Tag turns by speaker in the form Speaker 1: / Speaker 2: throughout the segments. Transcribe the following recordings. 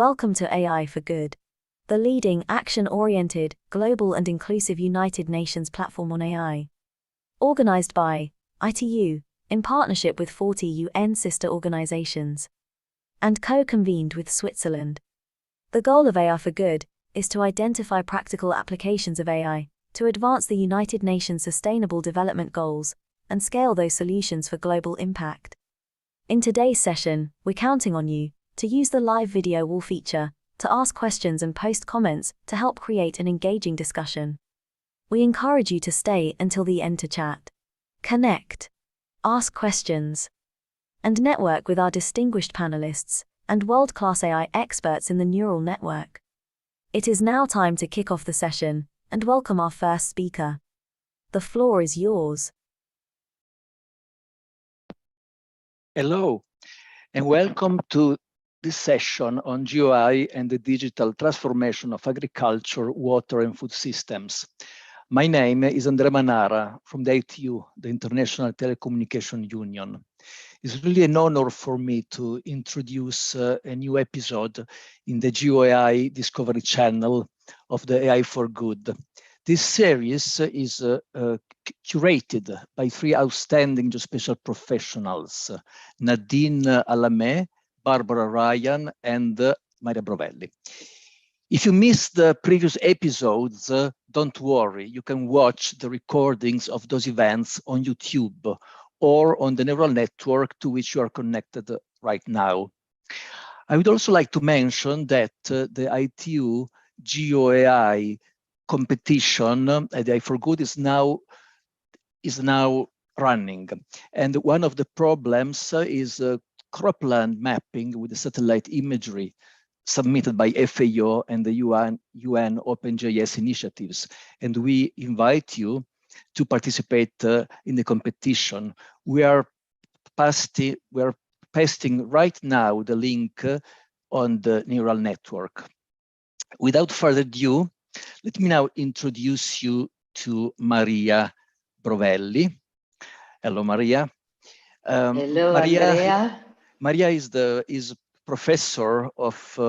Speaker 1: Welcome to AI for Good, the leading action-oriented, global and inclusive United Nations platform on AI. Organized by ITU, in partnership with 40 UN sister organizations, and co-convened with Switzerland. The goal of AI for Good is to identify practical applications of AI to advance the United Nations Sustainable Development Goals and scale those solutions for global impact. In today's session, we're counting on you to use the live video wall feature to ask questions and post comments to help create an engaging discussion. We encourage you to stay until the end to chat, connect, ask questions, and network with our distinguished panelists and world-class AI experts in the neural network. It is now time to kick off the session and welcome our first speaker. The floor is yours.
Speaker 2: Hello, and welcome to this session on GeoAI and the digital transformation of agriculture, water, and food systems. My name is Andrea Manara from the ITU, the International Telecommunication Union. It's really an honor for me to introduce a new episode in the GeoAI Discovery channel of the AI for Good. This series is curated by three outstanding geospatial professionals, Nadine Alamé, Barbara Ryan, and Maria Brovelli. If you missed the previous episodes, don't worry, you can watch the recordings of those events on YouTube or on the neural network to which you are connected right now. I would also like to mention that the ITU GeoAI competition at AI for Good is now running. And one of the problems is cropland mapping with the satellite imagery submitted by FAO and the UN OpenGIS initiatives. And we invite you to participate in the competition. We are pasting right now the link on the neural network. Without further ado, let me now introduce you to Maria Brovelli. Hello, Maria.
Speaker 3: Hello, Andrea.
Speaker 2: Maria is professor of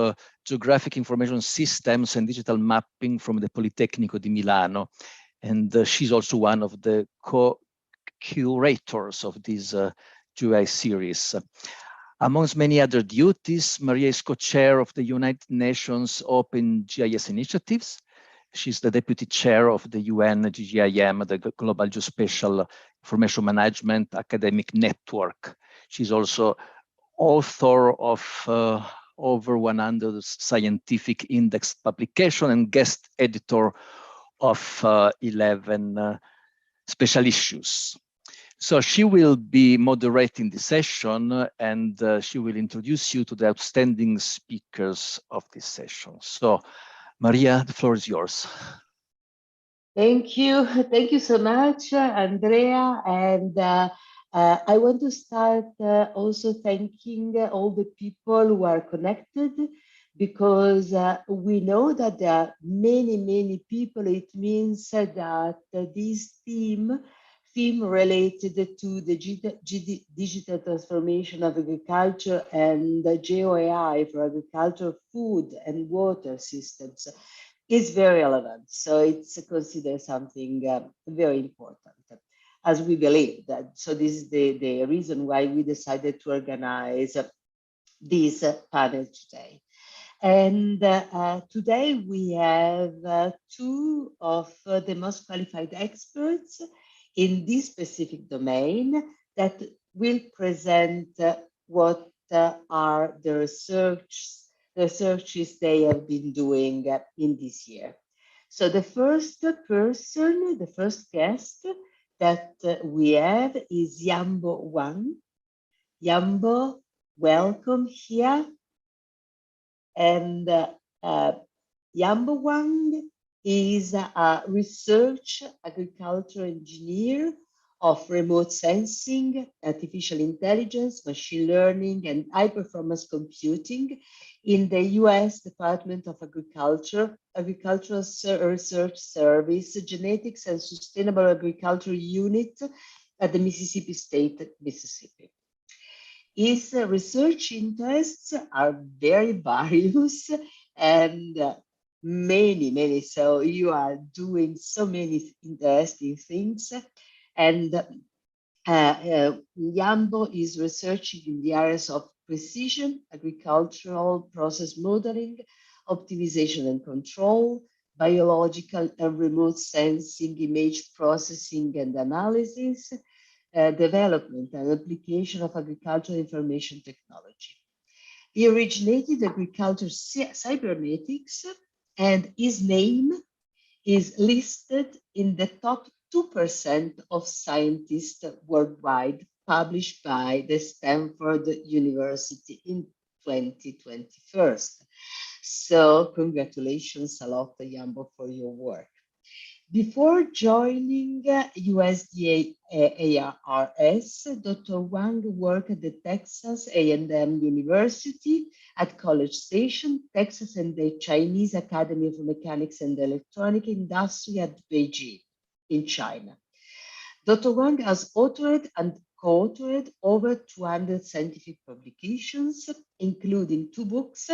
Speaker 2: Geographic Information Systems and Digital Mapping from the Politecnico di Milano. And she's also one of the co-curators of this GeoAI series. Amongst many other duties, Maria is co-chair of the United Nations OpenGIS initiatives. She's the deputy chair of the UN GGIM, the Global Geospatial Information Management Academic Network. She's also author of over 100 scientific index publications and guest editor of 11 special issues. So she will be moderating the session and she will introduce you to the outstanding speakers of this session. So Maria, the floor is yours.
Speaker 3: Thank you so much, Andrea. And I want to start also thanking all the people who are connected, because we know that there are many people. It means that this theme related to the digital transformation of agriculture and the GeoAI for agriculture, food and water systems is very relevant. So it's considered something very important, as we believe that. So this is the reason why we decided to organize this panel today. And today we have two of the most qualified experts in this specific domain that will present what are the researches they have been doing in this year. So the first person, the first guest that we have is Yambo Wang. Yambo, welcome here. And Yambo Wang is a research agriculture engineer of remote sensing, artificial intelligence, machine learning, and high-performance computing in the US Department of Agriculture, Agricultural Research Service, Genetics and Sustainable Agriculture Unit at the Mississippi State, Mississippi. His research interests are very various and many. So you are doing so many interesting things. And Yambo is researching in the areas of precision, agricultural process modeling, optimization and control, biological and remote sensing, image processing and analysis, development and application of agricultural information technology. He originated agriculture cybernetics, and his name is listed in the top 2% of scientists worldwide, published by the Stanford University in 2021. So congratulations a lot, Yambo, for your work. Before joining USDA ARS, Dr. Wang worked at the Texas A&M University at College Station, Texas, and the Chinese Academy of Mechanics and Electronic Industry at Beijing in China. Dr. Wang has authored and co-authored over 200 scientific publications, including 2 books,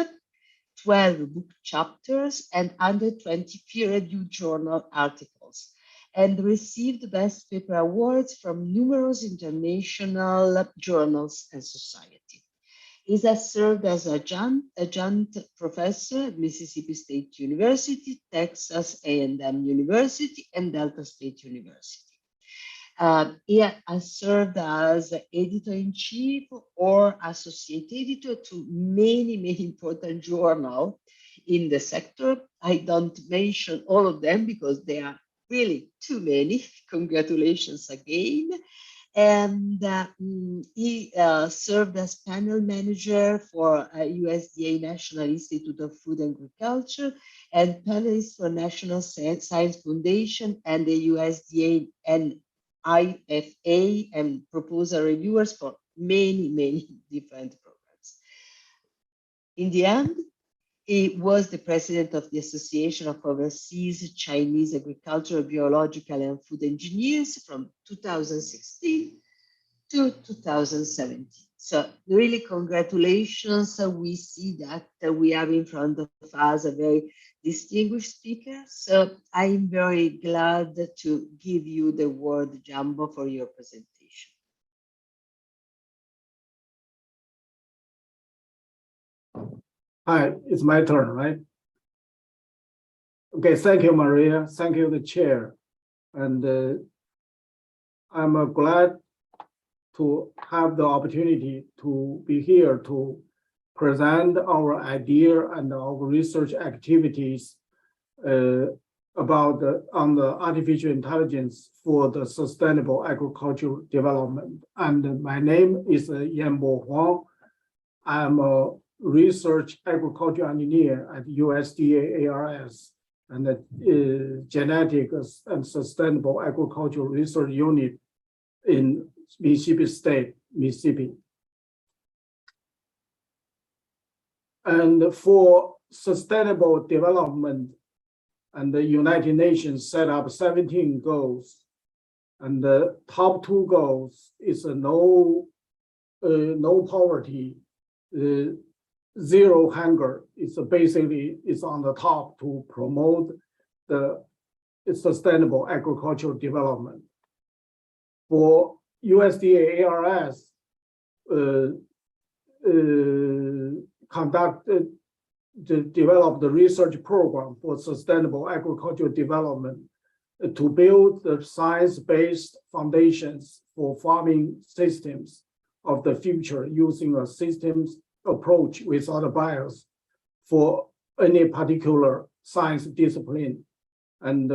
Speaker 3: 12 book chapters, and under 20 peer-reviewed journal articles, and received Best Paper awards from numerous international journals and society. He has served as adjunct professor at Mississippi State University, Texas A&M University, and Delta State University. He has served as editor-in-chief or associate editor to many important journals in the sector. I don't mention all of them because there are really too many. Congratulations again. And he served as panel manager for USDA National Institute of Food and Agriculture and panelist for National Science Foundation and the USDA and IFA and proposal reviewers for many different programs. In the end, he was the president of the Association of Overseas Chinese Agricultural, Biological, and Food Engineers from 2016 to 2017. So really congratulations. We see that we have in front of us a very distinguished speaker. So I'm very glad to give you the word, Jambo, for your presentation.
Speaker 4: Hi, it's my turn, right? Okay, thank you, Maria. Thank you, the chair. And I'm glad to have the opportunity to be here to present our idea and our research activities on the artificial intelligence for the sustainable agricultural development. And my name is Yanbo Huang. I'm a research agriculture engineer at USDA ARS and the Genetic and Sustainable Agricultural Research Unit in Mississippi State, Mississippi. And for sustainable development, and the United Nations set up 17 goals. And the top 2 goals is no poverty, zero hunger. It's basically on the top to promote the sustainable agricultural development. For USDA ARS developed the research program for sustainable agricultural development to build the science-based foundations for farming systems of the future using a systems approach without bias for any particular science discipline. And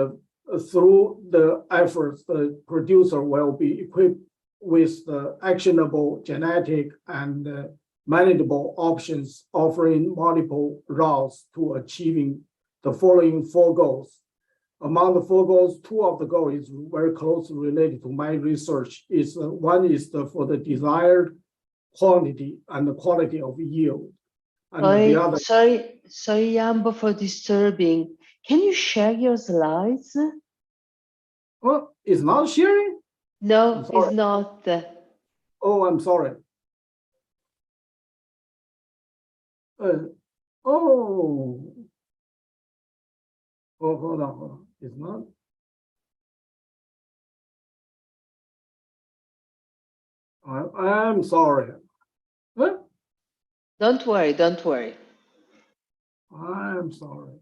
Speaker 4: through the efforts, the producer will be equipped with the actionable genetic and manageable options, offering multiple routes to achieving the following 4 goals. Among the 4 goals, 2 of the goals is very closely related to my research. One is for the desired quantity and the quality of yield. And the other.
Speaker 3: Sorry, Yambo, for disturbing. Can you share your slides?
Speaker 4: Well, it's not sharing?
Speaker 3: No, it's not.
Speaker 4: Oh, I'm sorry. Oh, hold on. It's not. I'm sorry. Huh?
Speaker 3: Don't worry, don't worry.
Speaker 4: I'm sorry.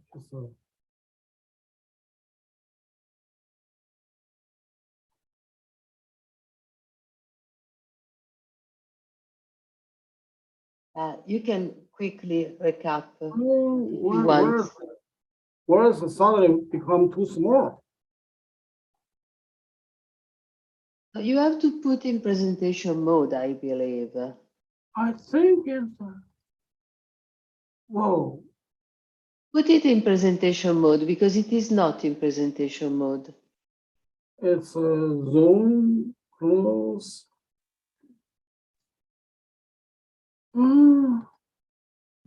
Speaker 3: You can quickly recap if you
Speaker 4: Oh,
Speaker 3: want.
Speaker 4: where is the suddenly become too small?
Speaker 3: You have to put in presentation mode, I believe.
Speaker 4: I think it's. Whoa.
Speaker 3: Put it in presentation mode because it is not in presentation mode.
Speaker 4: It's zoom close.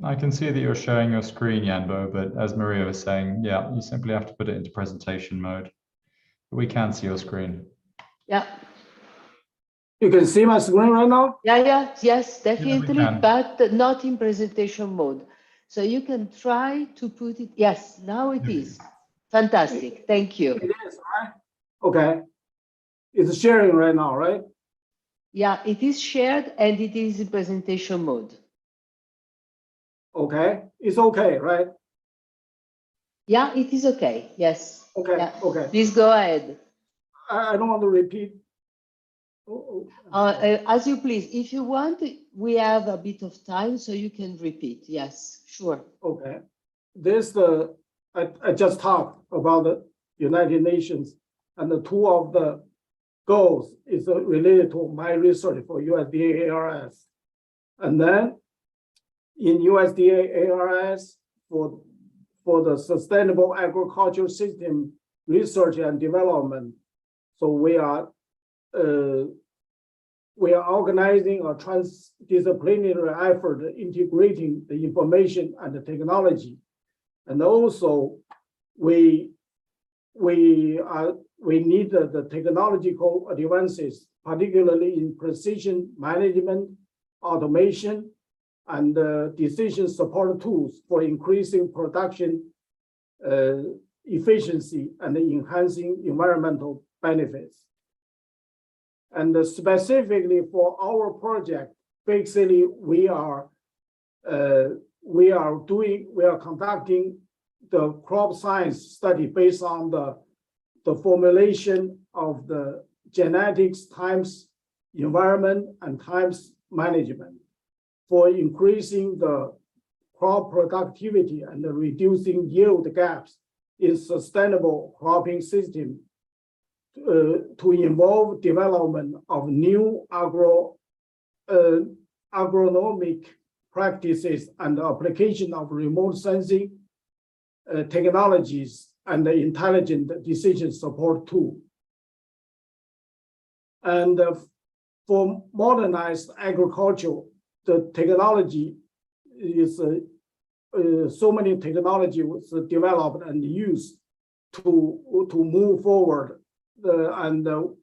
Speaker 5: I can see that you're showing your screen, Yanbo, but as Maria was saying, yeah, you simply have to put it into presentation mode. But we can see your screen.
Speaker 3: Yeah.
Speaker 4: You can see my screen right now?
Speaker 3: Yes, definitely,
Speaker 5: can.
Speaker 3: but not in presentation mode. So you can try to put it. Yes, now it is. Fantastic. Thank you.
Speaker 4: It is, right? Okay. It's sharing right now, right?
Speaker 3: Yeah, it is shared and it is in presentation mode.
Speaker 4: Okay. It's okay, right?
Speaker 3: Yeah, it is okay. Yes.
Speaker 4: Okay.
Speaker 3: Yeah.
Speaker 4: Okay.
Speaker 3: Please go ahead.
Speaker 4: I don't want to repeat.
Speaker 3: As you please. If you want, we have a bit of time, so you can repeat. Yes, sure.
Speaker 4: Okay. I just talked about the United Nations, and the two of the goals is related to my research for USDA ARS. And then in USDA ARS for the sustainable agricultural system research and development. So we are organizing a transdisciplinary effort integrating the information and the technology. And also we need the technological advances, particularly in precision management, automation, and decision support tools for increasing production efficiency and enhancing environmental benefits. And specifically for our project, basically we are conducting the crop science study based on the formulation of the genetics times environment and times management for increasing the crop productivity and reducing yield gaps in sustainable cropping system to involve development of new agronomic practices and application of remote sensing technologies and the intelligent decision support tool. And for modernized agriculture, the technology is so many technology was developed and used to move forward. The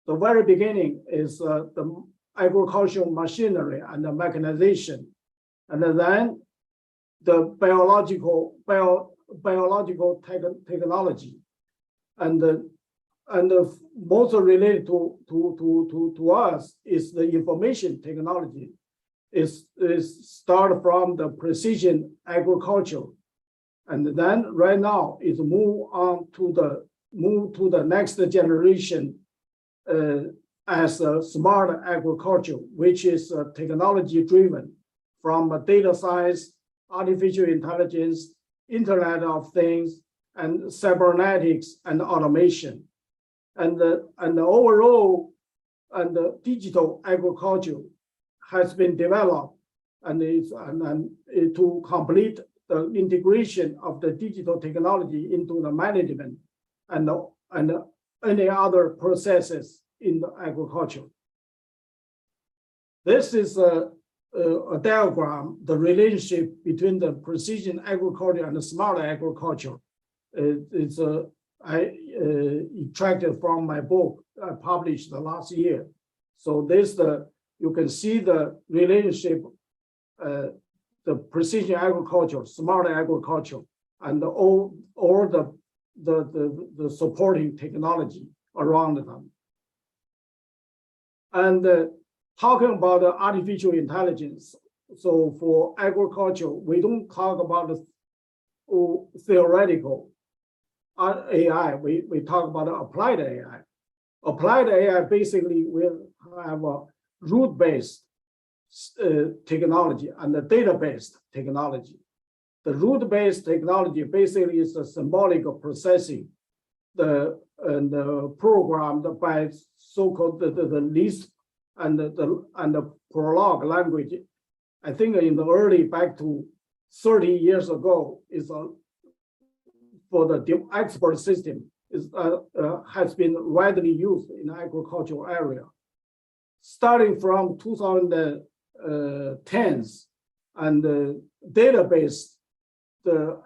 Speaker 4: very beginning is the agricultural machinery and the mechanization, and then the biological technology, and most related to us is the information technology. Is start from the precision agriculture, and then right now is move to the next generation as a smart agriculture, which is technology driven from data science, artificial intelligence, Internet of Things, and cybernetics and automation, and the overall and the digital agriculture has been developed and to complete the integration of the digital technology into the management and any other processes in the agriculture. This is a diagram, the relationship between the precision agriculture and the smart agriculture. It's I extracted from my book I published the last year. So this you can see the relationship the precision agriculture, smart agriculture, and all the supporting technology around them. And talking about artificial intelligence, so for agriculture, we don't talk about the theoretical AI, we talk about applied AI. Applied AI basically will have a root-based technology and a data-based technology. The root-based technology basically is the symbolic processing, the programmed by so-called the Lisp and the Prolog language. I think in the early back to 30 years ago is for the expert system is has been widely used in the agricultural area. Starting from 2010s and the database, the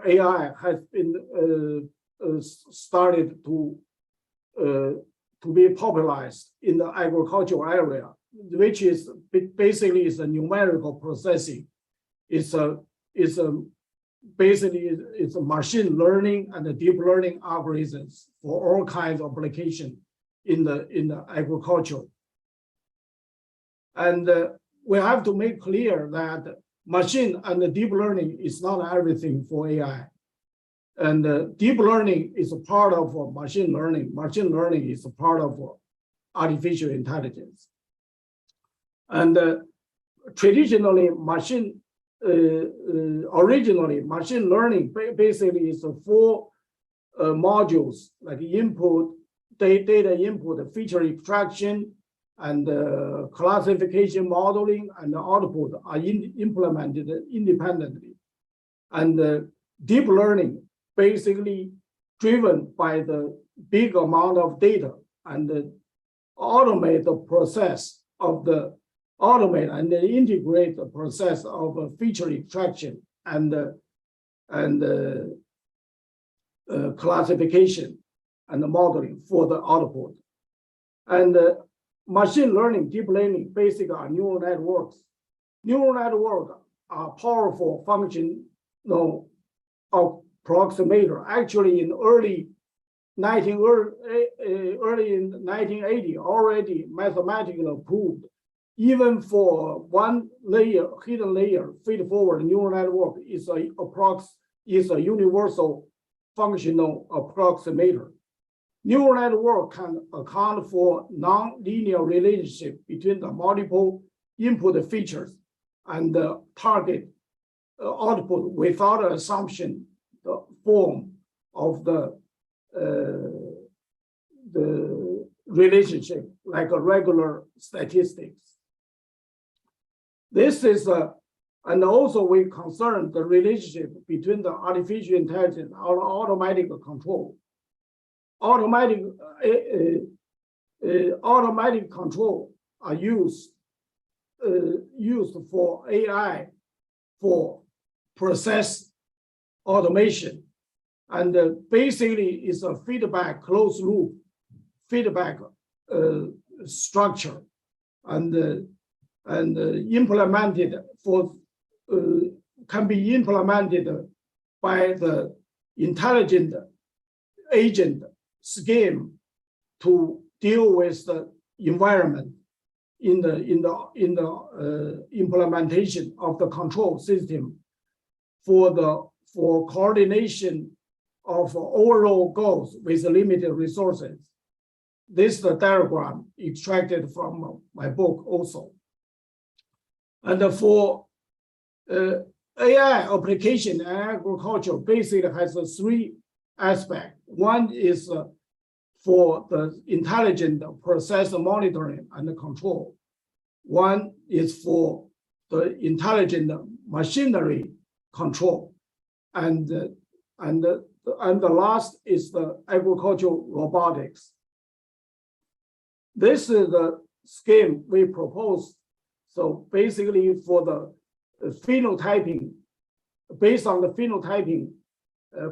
Speaker 4: AI has been started to be popularized in the agricultural area, which is basically is a numerical processing. Basically it's a machine learning and the deep learning algorithms for all kinds of application in the agriculture. And we have to make clear that machine and the deep learning is not everything for AI. And deep learning is a part of machine learning. Machine learning is a part of artificial intelligence. And traditionally, originally, machine learning basically is 4 modules like input, data input, feature extraction, and classification modeling and output are implemented independently. And deep learning basically driven by the big amount of data and automate the process of the and integrate the process of feature extraction and classification and modeling for the output. And machine learning, deep learning, basically are neural networks. Neural networks are powerful functional approximator. Actually, in early in 1980, already mathematically proved, even for one layer, hidden layer, feed-forward neural network is a universal functional approximator. Neural network can account for non-linear relationship between the multiple input features and the target output without assumption the form of the relationship like a regular statistics. This is and also we concern the relationship between the artificial intelligence and automatic control. Automatic control are used for AI for process automation, and basically is a feedback closed loop feedback structure, and implemented for can be implemented by the intelligent agent scheme to deal with the environment in the implementation of the control system for coordination of overall goals with limited resources. This is the diagram extracted from my book also. And for AI application in agriculture basically has 3 aspects. One is for the intelligent process monitoring and control. One is for the intelligent machinery control, and the last is the agricultural robotics. This is the scheme we propose. So basically for the phenotyping, based on the phenotyping,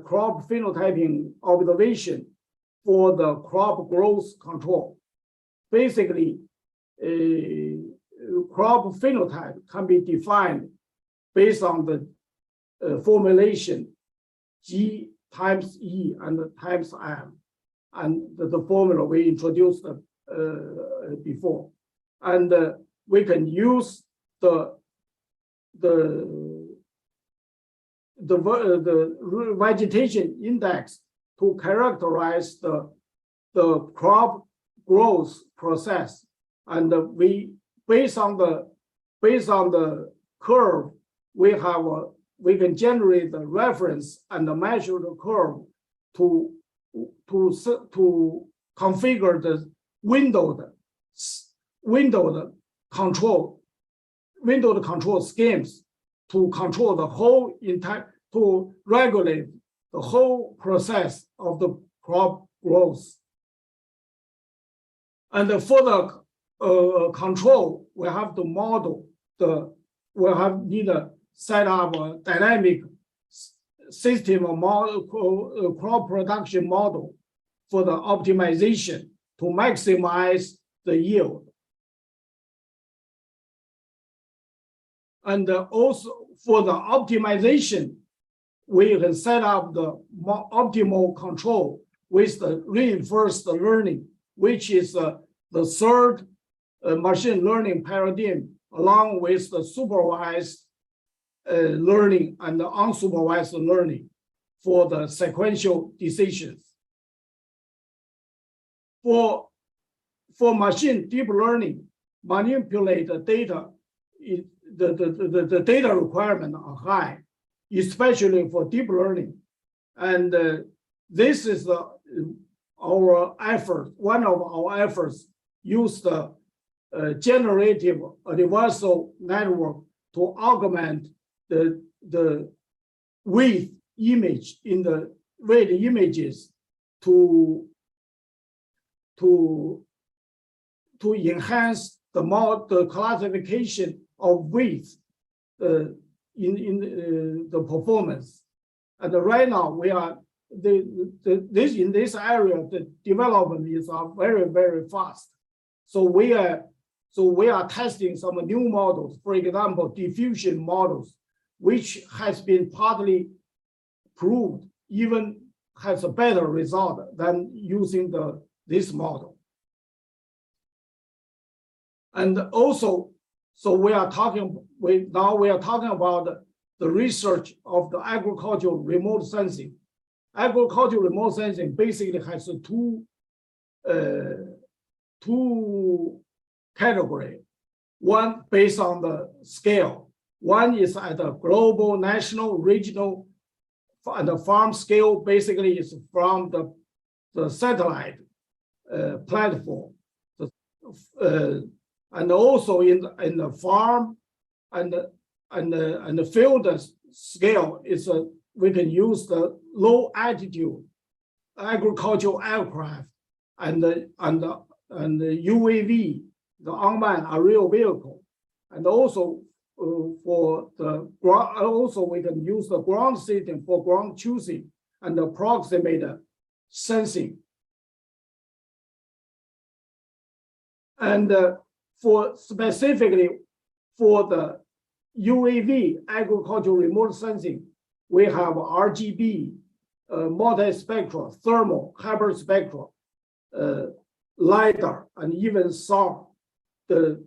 Speaker 4: crop phenotyping observation for the crop growth control. Basically, crop phenotype can be defined based on the formulation G times E and times M, and the formula we introduced before, and we can use the vegetation index to characterize the crop growth process, and we based on the curve we can generate the reference and measure the curve to configure the windowed control schemes to control the whole to regulate the whole process of the crop growth. And for the control, we have to model need to set up a dynamic system of model, crop production model for the optimization to maximize the yield. And also for the optimization, we can set up the optimal control with the reinforced learning, which is the third machine learning paradigm, along with the supervised learning and the unsupervised learning for the sequential decisions. For machine deep learning, manipulate the data, the data requirements are high, especially for deep learning. And this is our effort. One of our efforts use the generative universal network to augment the width image in the weight images to enhance the classification of width in the performance. And right now we are in this area, the development is very, very fast. So we are testing some new models, for example, diffusion models, which has been partly proved, even has a better result than using this model. And also, so we are talking about the research of the agricultural remote sensing. Agricultural remote sensing basically has two categories. One based on the scale. One is at a global, national, regional, and the farm scale basically is from the satellite platform. And also in the farm and the field scale is we can use the low altitude agricultural aircraft and the UAV, the unmanned aerial vehicle, and also for the ground. Also, we can use the ground system for ground truthing and approximate sensing. And for specifically for the UAV agricultural remote sensing, we have RGB, multispectral, thermal, hyperspectral, LiDAR, and even SAR, the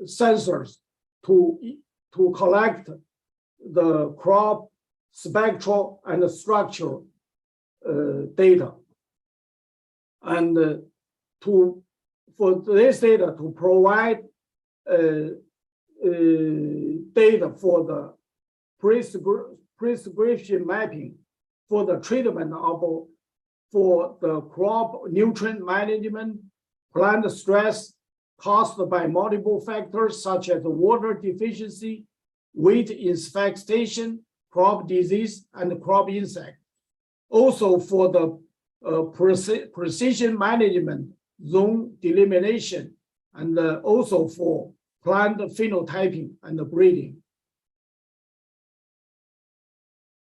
Speaker 4: sensors to collect the crop spectral and structural data, and for this data to provide data for the prescription mapping for the treatment of for the crop nutrient management, plant stress caused by multiple factors such as water deficiency, weed infestation, crop disease, and crop insect. Also for the precision management, zone delimitation, and also for plant phenotyping and breeding.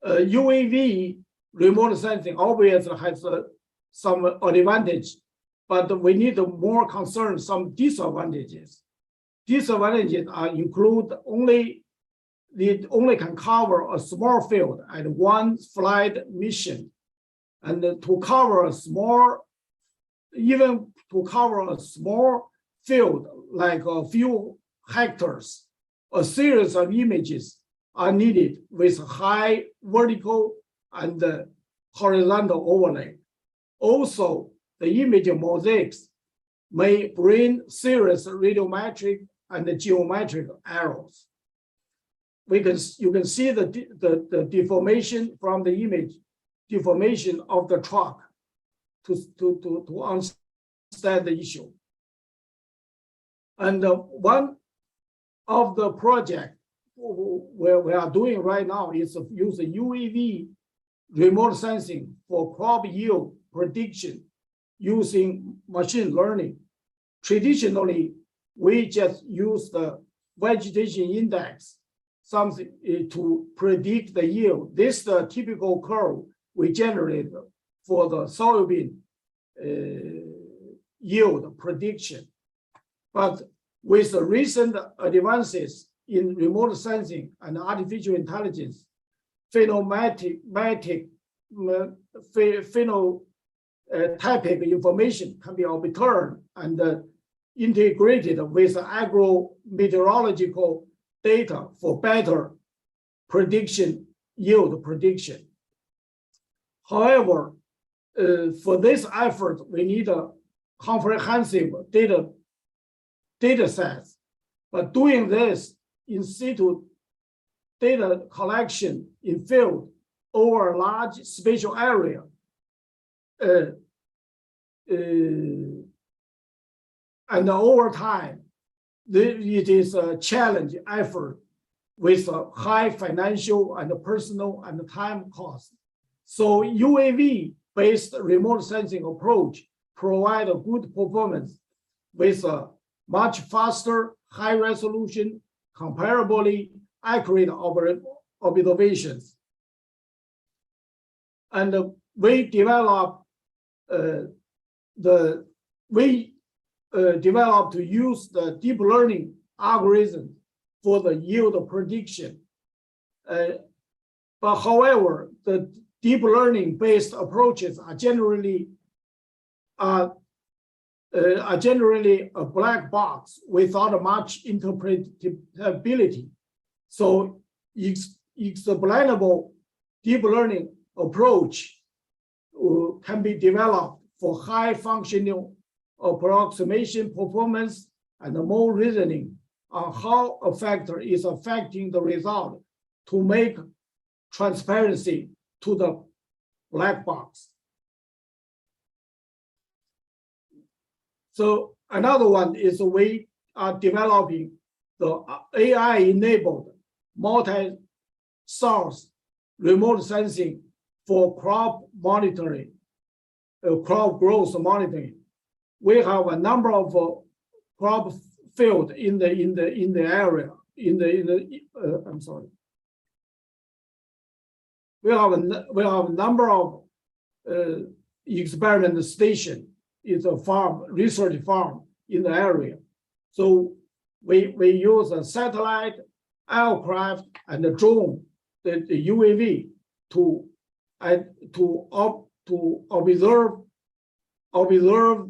Speaker 4: UAV remote sensing obviously has some advantage, but we need more concern some disadvantages. Disadvantages include it only can cover a small field at one flight mission, and to cover a small field like a few hectares, a series of images are needed with high vertical and horizontal overlay. Also, the image mosaics may bring serious radiometric and geometric errors. You can see the deformation from the image, deformation of the truck to understand the issue. And one of the projects where we are doing right now is use UAV remote sensing for crop yield prediction using machine learning. Traditionally, we just use the vegetation index, something to predict the yield. This is the typical curve we generate for the soybean yield prediction. But with the recent advances in remote sensing and artificial intelligence, phenotypic information can be obtained and integrated with agro-meteorological data for better prediction, yield prediction. However, for this effort, we need a comprehensive data sets. But doing this in situ data collection in field over a large spatial area and over time, it is a challenge effort with a high financial and personal and time cost. So UAV-based remote sensing approach provide a good performance with a much faster, high resolution, comparably accurate observations. And we developed to use the deep learning algorithm for the yield prediction. But however, the deep learning based approaches are generally a black box without much interpretability. So explainable deep learning approach can be developed for high functional approximation performance and more reasoning on how a factor is affecting the result to make transparency to the black box. So another one is we are developing the AI-enabled multi-source remote sensing for crop monitoring, crop growth monitoring. We have a number of crop field in the area. I'm sorry. We have a number of experiment station. It's a farm, research farm in the area. So we use a satellite, aircraft, and a drone, the UAV to observe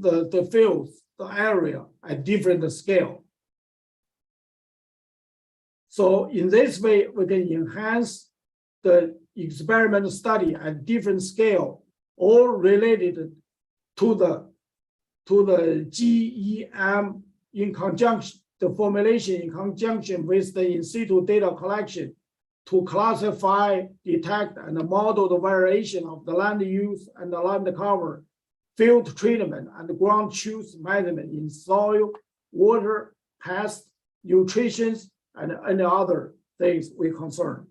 Speaker 4: the fields, the area at different scale. So in this way, we can enhance the experiment study at different scale, all related to the GEM in conjunction, the formulation in conjunction with the in situ data collection to classify, detect, and model the variation of the land use and the land cover, field treatment, and ground truth measurement in soil, water, pest, nutrition, and any other things we concern.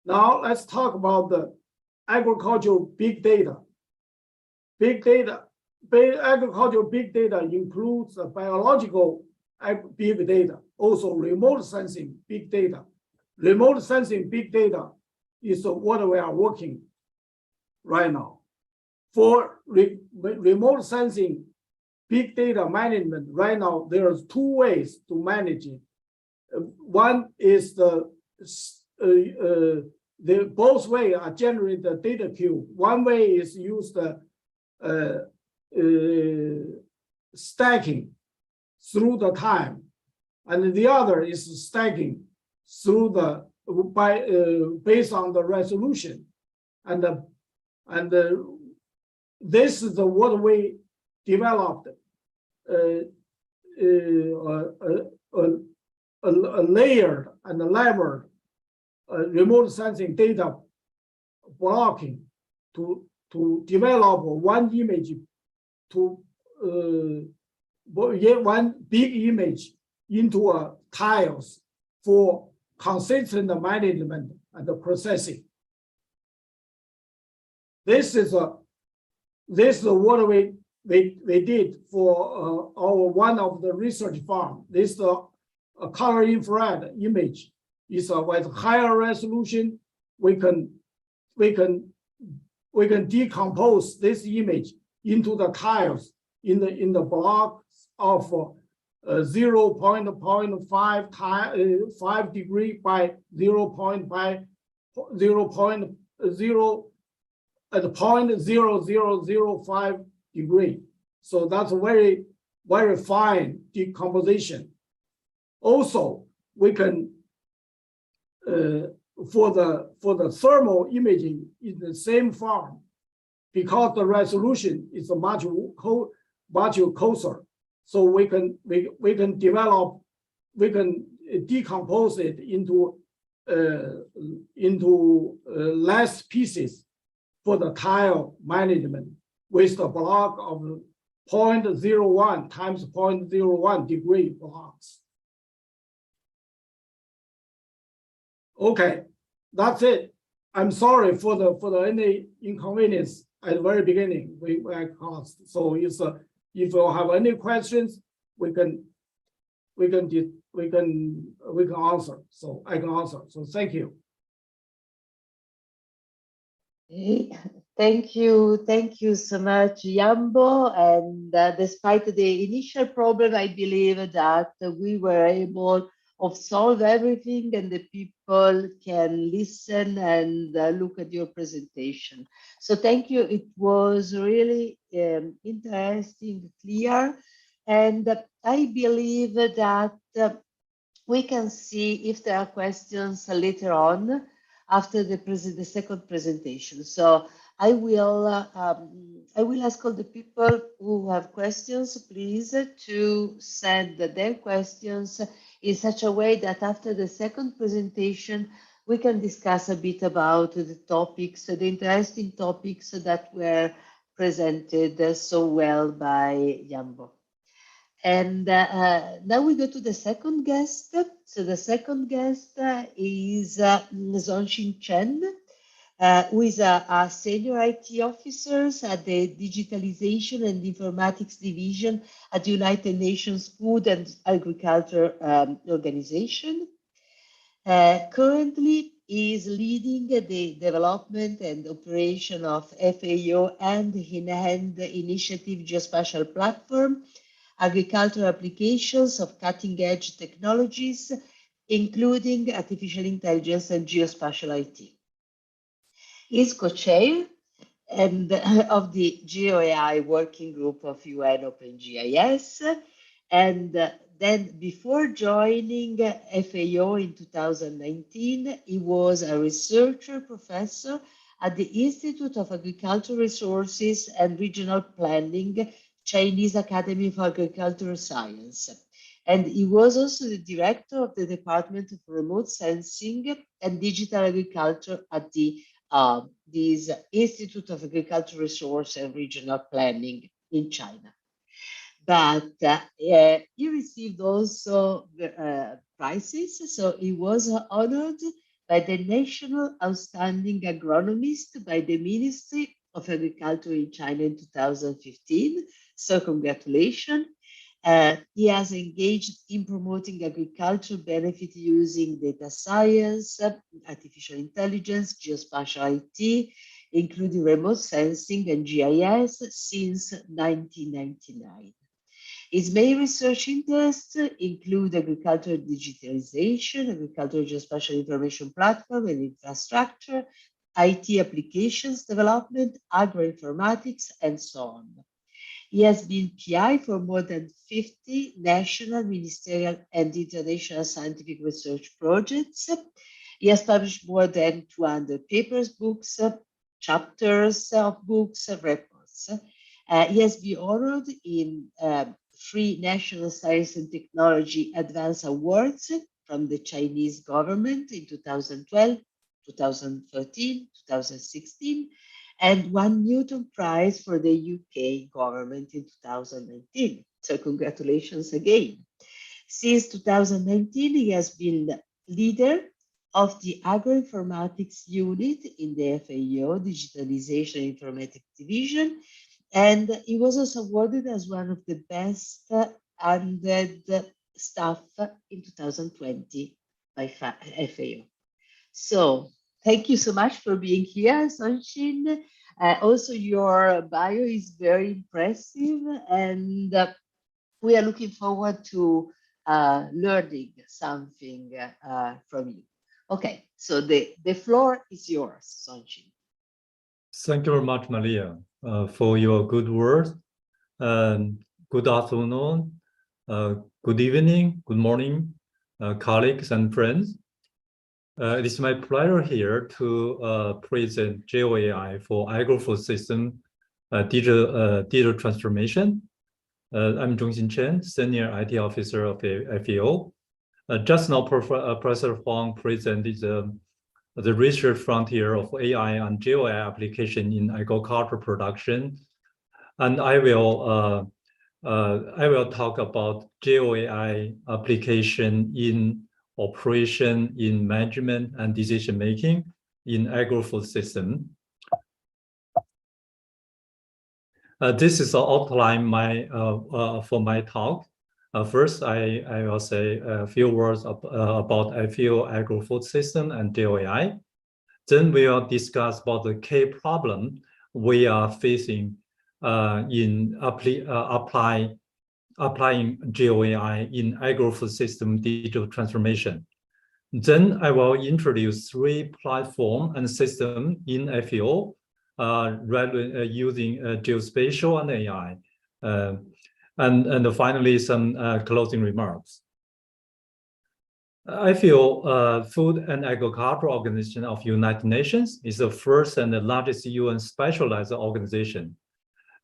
Speaker 4: Now let's talk about the agricultural big data. Agricultural big data includes biological big data, also remote sensing big data. Remote sensing big data is what we are working right now. For remote sensing big data management, right now, there's two ways to manage it. One is both ways are generate the data cube. One way is use the stacking through the time, and the other is stacking through the based on the resolution, and this is what we developed a layered and a leveled remote sensing data blocking to develop one image to one big image into a tiles for consistent management and the processing. This is what we did for our one of the research farm. This is a color infrared image. Is with higher resolution. We can decompose this image into the tiles in the blocks of 0.5 degree by 0.0005 degree. So that's very fine decomposition. Also, we can for the thermal imaging in the same farm, because the resolution is much closer. So we can decompose it into less pieces for the tile management with the block of 0.01 times 0.01 degree blocks. Okay, that's it. I'm sorry for the any inconvenience at the very beginning we caused. So if you have any questions, we can answer. So I can answer. So thank you.
Speaker 3: Thank you so much, Yambo. And despite the initial problem, I believe that we were able of solve everything, and the people can listen and look at your presentation. So thank you. It was really interesting, clear, and I believe that we can see if there are questions later on after the second presentation. So I will ask all the people who have questions, please, to send their questions in such a way that after the second presentation, we can discuss a bit about the topics, the interesting topics that were presented so well by Yambo. And now we go to the second guest. So the second guest is Zhongxin Chen, who is a senior IT officer at the Digitalization and Informatics Division at the United Nations Food and Agriculture Organization. Currently, he is leading the development and operation of FAO and in-hand initiative Geospatial Platform, agricultural applications of cutting-edge technologies, including artificial intelligence and geospatial IT. He is co-chair and of the GeoAI working group of UN OpenGIS, and then before joining FAO in 2019, he was a researcher professor at the Institute of Agricultural Resources and Regional Planning, Chinese Academy of Agricultural Science. And he was also the director of the Department of Remote Sensing and Digital Agriculture at the this Institute of Agricultural Resource and Regional Planning in China. But he received also prizes. So he was honored by the National Outstanding Agronomist by the Ministry of Agriculture in China in 2015. So congratulations. He has engaged in promoting agricultural benefit using data science, artificial intelligence, geospatial IT, including remote sensing and GIS since 1999. Its main research interests include agricultural digitalization, agricultural geospatial information platform and infrastructure, IT applications development, agroinformatics, and so on. He has been PI for more than 50 national, ministerial, and international scientific research projects. He has published more than 200 papers, books, chapters of books, reports. He has been honored in 3 National Science and Technology Advance Awards from the Chinese government in 2012, 2013, 2016, and 1 Newton Prize for the UK government in 2019. So congratulations again. Since 2019, he has been leader of the agroinformatics unit in the FAO Digitalization Informatics Division, and he was also awarded as one of the best 100 staff in 2020 by FAO. So thank you so much for being here, Sonshin. Also, your bio is very impressive, and we are looking forward to learning something from you. Okay, so the floor is yours, Sonshin.
Speaker 6: Thank you very much, Maria, for your good words. Good afternoon, good evening, good morning, colleagues and friends. It is my pleasure here to present GeoAI for agrifood system digital transformation. I'm Zhongxin Chen, Senior IT Officer of FAO. Just now, Professor Huang presented the research frontier of AI and GeoAI application in agriculture production, and I will talk about GeoAI application in operation, in management and decision making in agri-food system. This is an outline for my talk. First, I will say a few words about FAO agri-food system and GeoAI. Then we will discuss about the key problem we are facing in applying GeoAI in agri-food system digital transformation. Then I will introduce 3 platforms and systems in FAO using geospatial and AI. And finally, some closing remarks. FAO, Food and Agriculture Organization of United Nations, is the first and the largest UN specialized organization.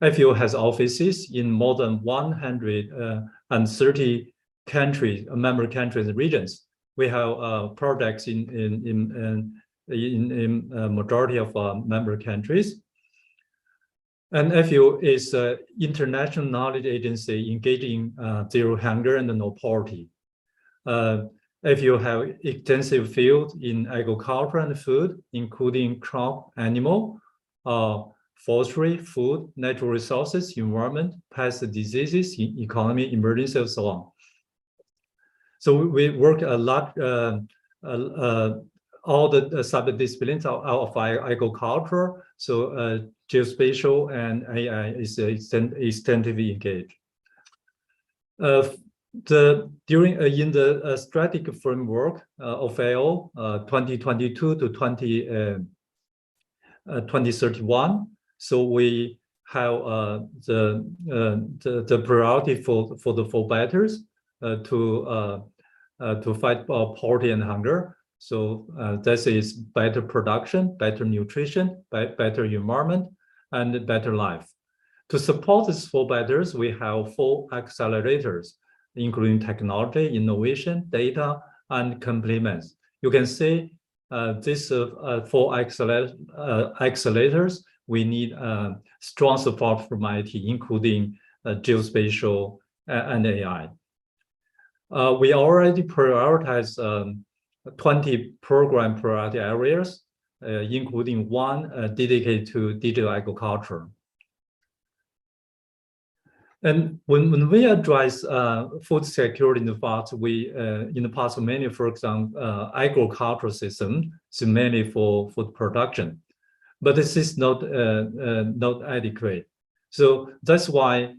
Speaker 6: FAO has offices in more than 130 countries, member countries and regions. We have projects in majority of member countries. And FAO is an international knowledge agency engaging zero hunger and no poverty. FAO have extensive fields in agriculture and food, including crop, animal, forestry, food, natural resources, environment, pest diseases, economy, emergency, and so on. So we work a lot, all the sub-disciplines of agriculture. So geospatial and AI is extensively engaged. In the strategic framework of FAO 2022 to 2031, so we have the priority for the 4 battles to fight poverty and hunger. So this is better production, better nutrition, better environment, and better life. To support these 4 battles, we have 4 accelerators, including technology, innovation, data, and complements. You can see these 4 accelerators, we need strong support from IT, including geospatial and AI. We already prioritize 20 program priority areas, including 1 dedicated to digital agriculture. And when we address food security in the past, we mainly focus on agricultural system, so mainly for food production, but this is not adequate. So that's why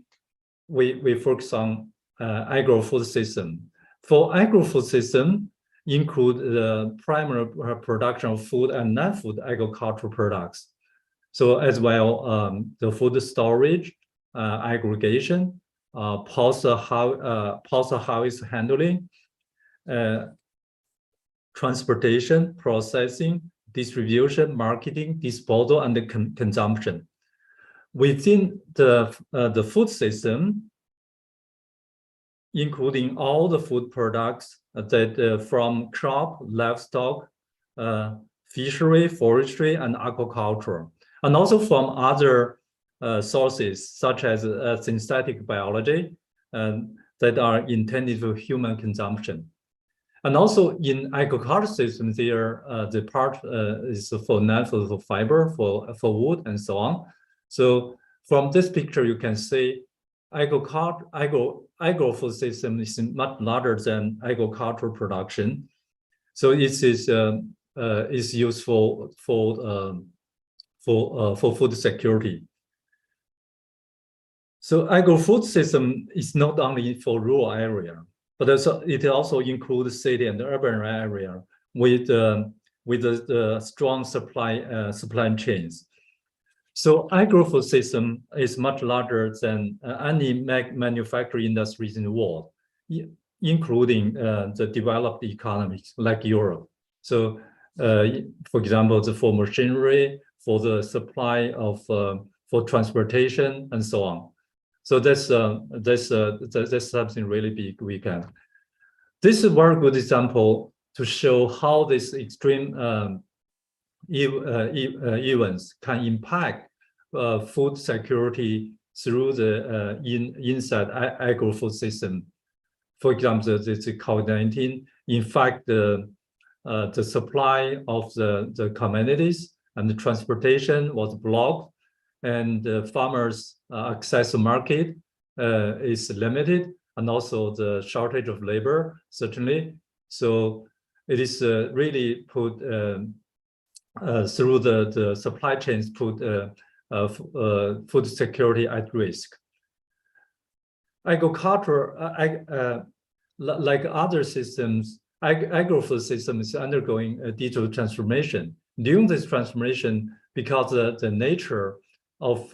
Speaker 6: we focus on agri-food system. For agri-food system, include the primary production of food and non-food agricultural products. So as well, the food storage, aggregation, post-harvest handling, transportation, processing, distribution, marketing, disposal, and the consumption. Within the food system, including all the food products that from crop, livestock, fishery, forestry, and aquaculture, and also from other sources such as synthetic biology that are intended for human consumption. And also in agriculture systems, there the part is for non-food, for fiber, for wood, and so on. So from this picture, you can see agri-food system is much larger than agricultural production. So it is useful for food security. So agri-food system is not only for rural area, but it also includes city and urban area with the strong supply chains. So agri-food system is much larger than any manufacturing industries in the world, including the developed economies like Europe. So, for example, for machinery, for the supply of for transportation, and so on. So that's something really big we can. This is a very good example to show how this extreme events can impact food security through the inside agri-food system. For example, the COVID-19, in fact, the supply of the commodities and the transportation was blocked, and the farmers' access to market is limited, and also the shortage of labor, certainly. So it is really put through the supply chains, put food security at risk. Agriculture, like other systems, agri-food system is undergoing a digital transformation. During this transformation, because the nature of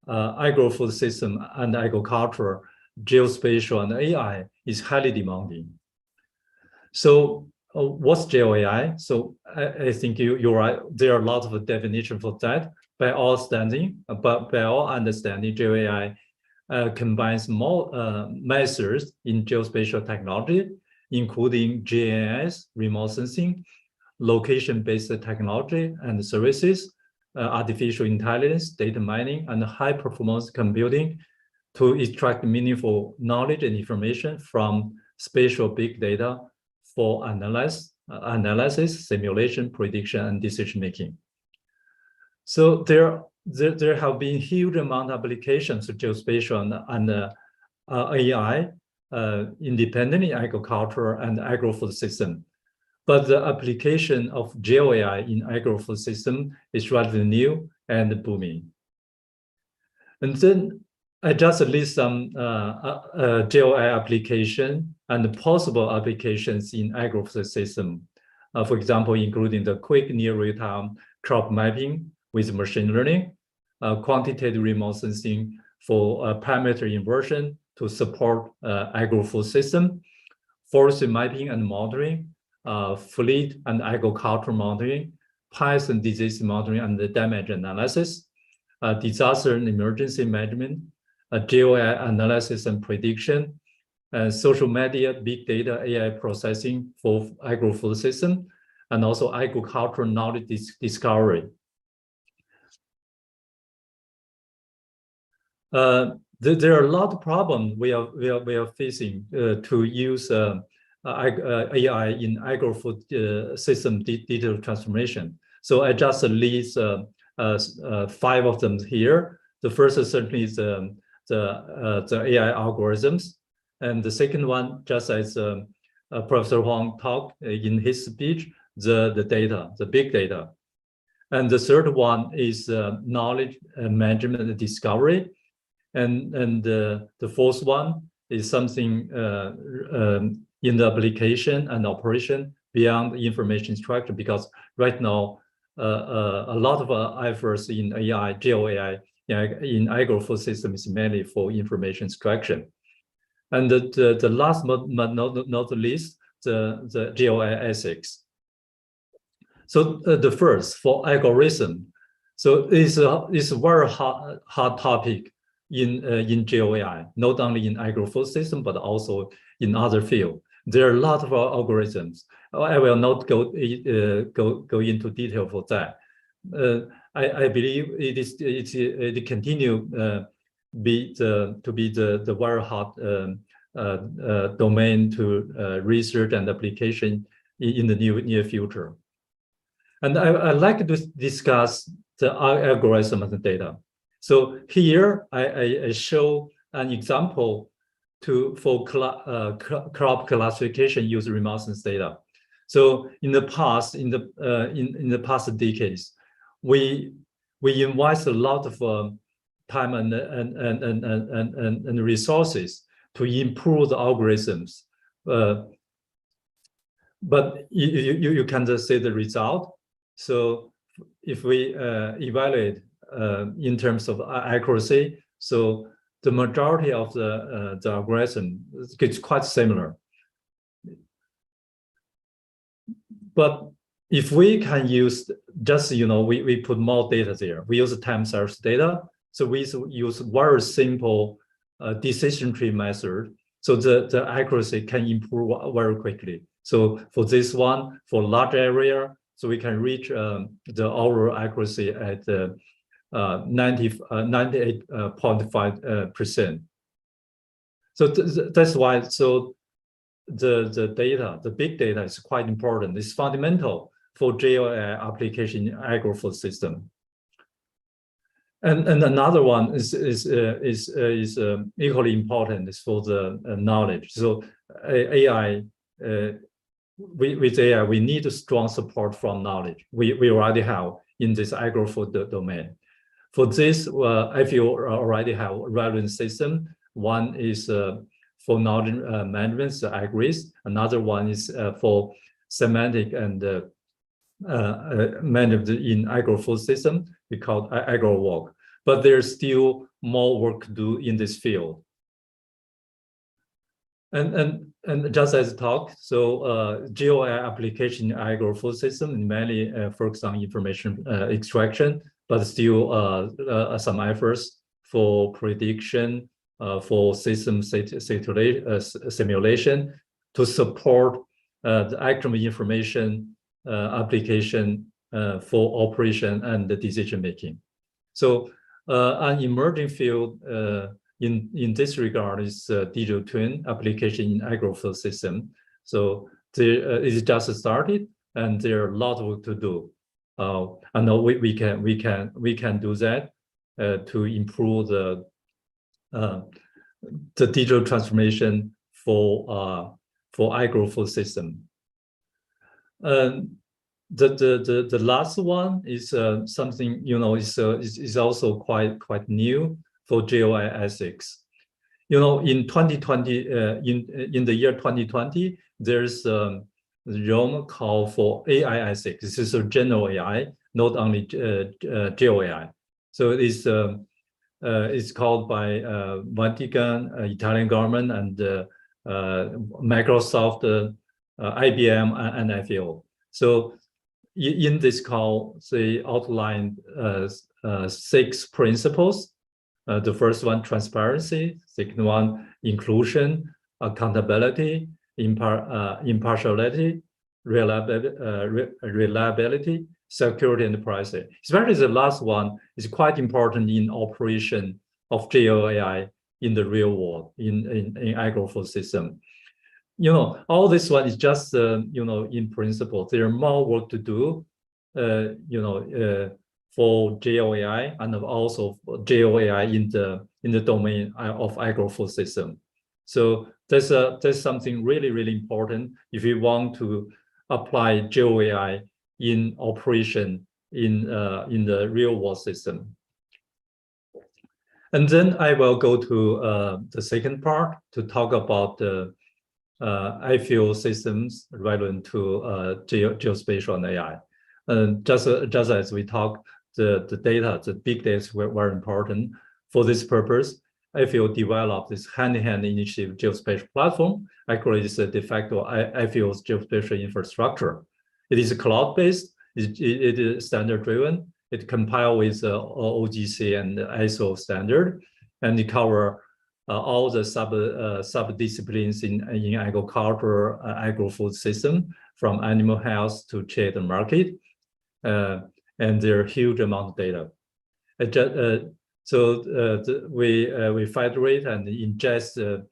Speaker 6: agri-food system and agriculture, geospatial and AI is highly demanding. So what's GeoAI? So I think you're right. There are a lot of definitions for that. By all understanding, GeoAI combines more methods in geospatial technology, including GIS, remote sensing, location-based technology and services, artificial intelligence, data mining, and high-performance computing to extract meaningful knowledge and information from spatial big data for analysis, simulation, prediction, and decision-making. So there have been huge amount of applications of geospatial and AI independently in agriculture and agri-food system. But the application of GeoAI in agri-food system is rather new and booming. And then I just list some GeoAI application and possible applications in agri-food system. For example, including the quick near real-time crop mapping with machine learning, quantitative remote sensing for parameter inversion to support agri-food system, forestry mapping and monitoring, fleet and agricultural monitoring, pest and disease monitoring and the damage analysis, disaster and emergency management, GeoAI analysis and prediction, social media, big data, AI processing for agri-food system, and also agricultural knowledge discovery. There are a lot of problems we are facing to use AI in agri-food system digital transformation. So I just list 5 of them here. The first is certainly is the AI algorithms, and the second one, just as Professor Huang talked in his speech, the data, the big data, and the third one is knowledge management and discovery. And the fourth one is something in the application and operation beyond the information structure, because right now a lot of efforts in AI, GeoAI, in agrifood system is mainly for information extraction. And the last but not least, the GeoAI ethics. So the first for algorithm, so it's a very hot topic in GeoAI, not only in agrifood system but also in other fields. There are a lot of algorithms. I will not go into detail for that. I believe it continue to be the very hot domain to research and application in the near future. And I'd like to discuss the algorithm and the data. So here I show an example for crop classification using remote data. So in the past, in the past decades, we invest a lot of time and resources to improve the algorithms. But you can just see the result. So if we evaluate in terms of accuracy, so the majority of the algorithm is quite similar. But if we can use just, we put more data there. We use time series data. So we use very simple decision tree method. So the accuracy can improve very quickly. So for this one, for large area, so we can reach the overall accuracy at 98.5%. So that's why. So the data, the big data, is quite important. It's fundamental for GeoAI application in agrifood system. And another one is equally important, is for the knowledge. So AI. With AI, we need a strong support from knowledge. We already have in this agrifood domain. For this, if you already have relevant system, one is for knowledge management, the agris. Another one is for semantic and managed in agrifood system. We call it agri-work. But there's still more work to do in this field. And just as talked, so GeoAI application in agrifood system mainly focus on information extraction, but still some efforts for prediction, for system simulation to support the actual information application for operation and the decision making. So an emerging field in this regard is digital twin application in agrifood system. So it just started, and there are a lot of work to do. And we can do that to improve the digital transformation for agrifood system. The last one is something is also quite new for GeoAI ethics. In 2020, in the year 2020, there's a realm call for AI ethics. This is a general AI, not only GeoAI. So it's called by Vatican, Italian government, and Microsoft, IBM, and FAO. So in this call, they outlined 6 principles. The first one, transparency. Second one, inclusion, accountability, impartiality, reliability, security, and privacy. Especially the last one is quite important in operation of GeoAI in the real world, in agrifood system. All this one is just in principle. There are more work to do, for GeoAI, and also for GeoAI in the domain of agrifood system. So that's something really important if you want to apply GeoAI in operation in the real world system. And then I will go to the second part to talk about the IFU systems relevant to geospatial and AI. And just as we talked, the data, the big data were very important. For this purpose, IFU developed this hand-in-hand initiative geospatial platform. Actually, it's a de facto IFU's geospatial infrastructure. It is cloud-based, it is standard-driven, it compiles with OGC and ISO standard, and it covers all the sub-disciplines in agriculture, agri-food system, from animal health to trade and market, and there are huge amount of data. We federate and ingest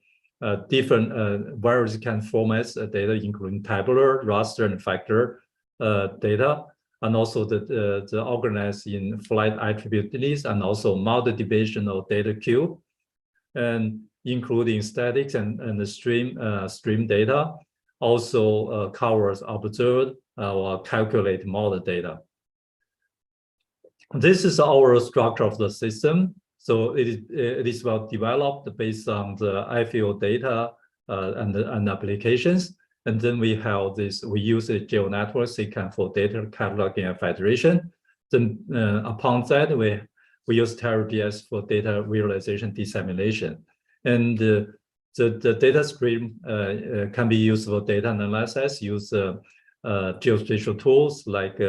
Speaker 6: different various kind of formats of data, including tabular, raster, and factor data, and also the organized in flight attribute list, and also multi-dimensional data cube, and including statics and the stream data, also covers observed or calculate model data. This is our structure of the system. So it is well developed based on the IFU data and applications. And then we have this, we use a GeoNetwork SICAN for data cataloging and federation. Then upon that, we use TerraDS for data visualization dissemination. And the data stream can be used for data analysis, use geospatial tools like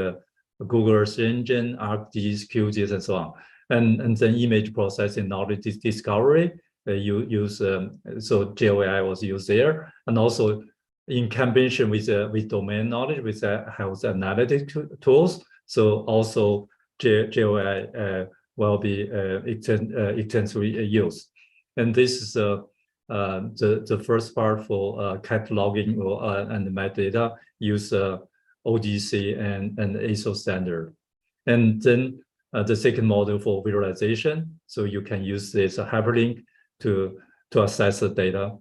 Speaker 6: Google Earth Engine, ArcGIS, QGIS, and so on. And then image processing, knowledge discovery, you use, so GeoAI was used there. And also in combination with domain knowledge, with health analytic tools. So also GeoAI will be extensively used. And this is the first part for cataloging and metadata, use OGC and ISO standard. And then the second model for visualization. So you can use this hyperlink to access the data.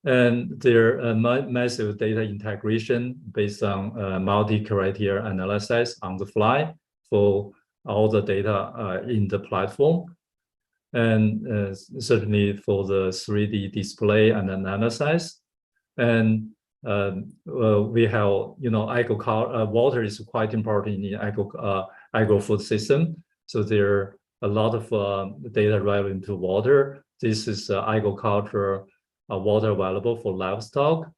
Speaker 6: And there are massive data integration based on multi-criteria analysis on the fly for all the data in the platform. And certainly for the 3D display and analysis. And we have, water is quite important in the agri-food system. So there are a lot of data relevant to water. This is agriculture water available for livestock,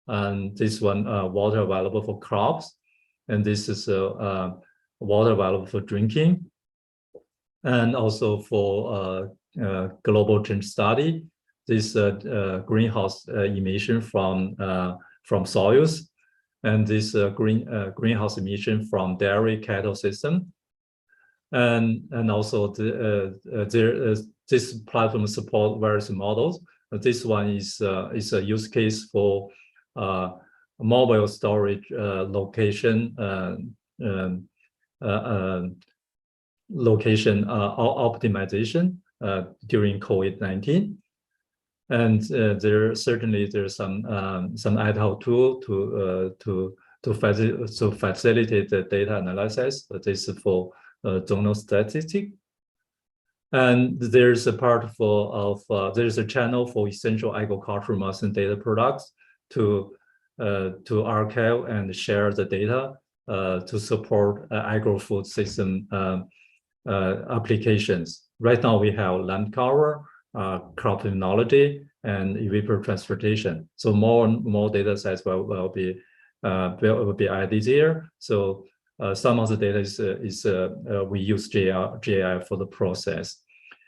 Speaker 6: and this one water available for crops, and this is water available for drinking, and also for global change study. This greenhouse emission from soils, and this greenhouse emission from dairy cattle system, and also this platform support various models. This one is a use case for mobile storage location optimization during COVID-19. And there's some ad hoc tool to facilitate the data analysis. This is for zonal statistics. And there's a part there's a channel for essential agricultural mass and data products to archive and share the data to support agri-food system applications. Right now we have land cover, crop technology, and evapotranspiration. So more and more data sets will be added here. So some of the data we use GeoAI for the process.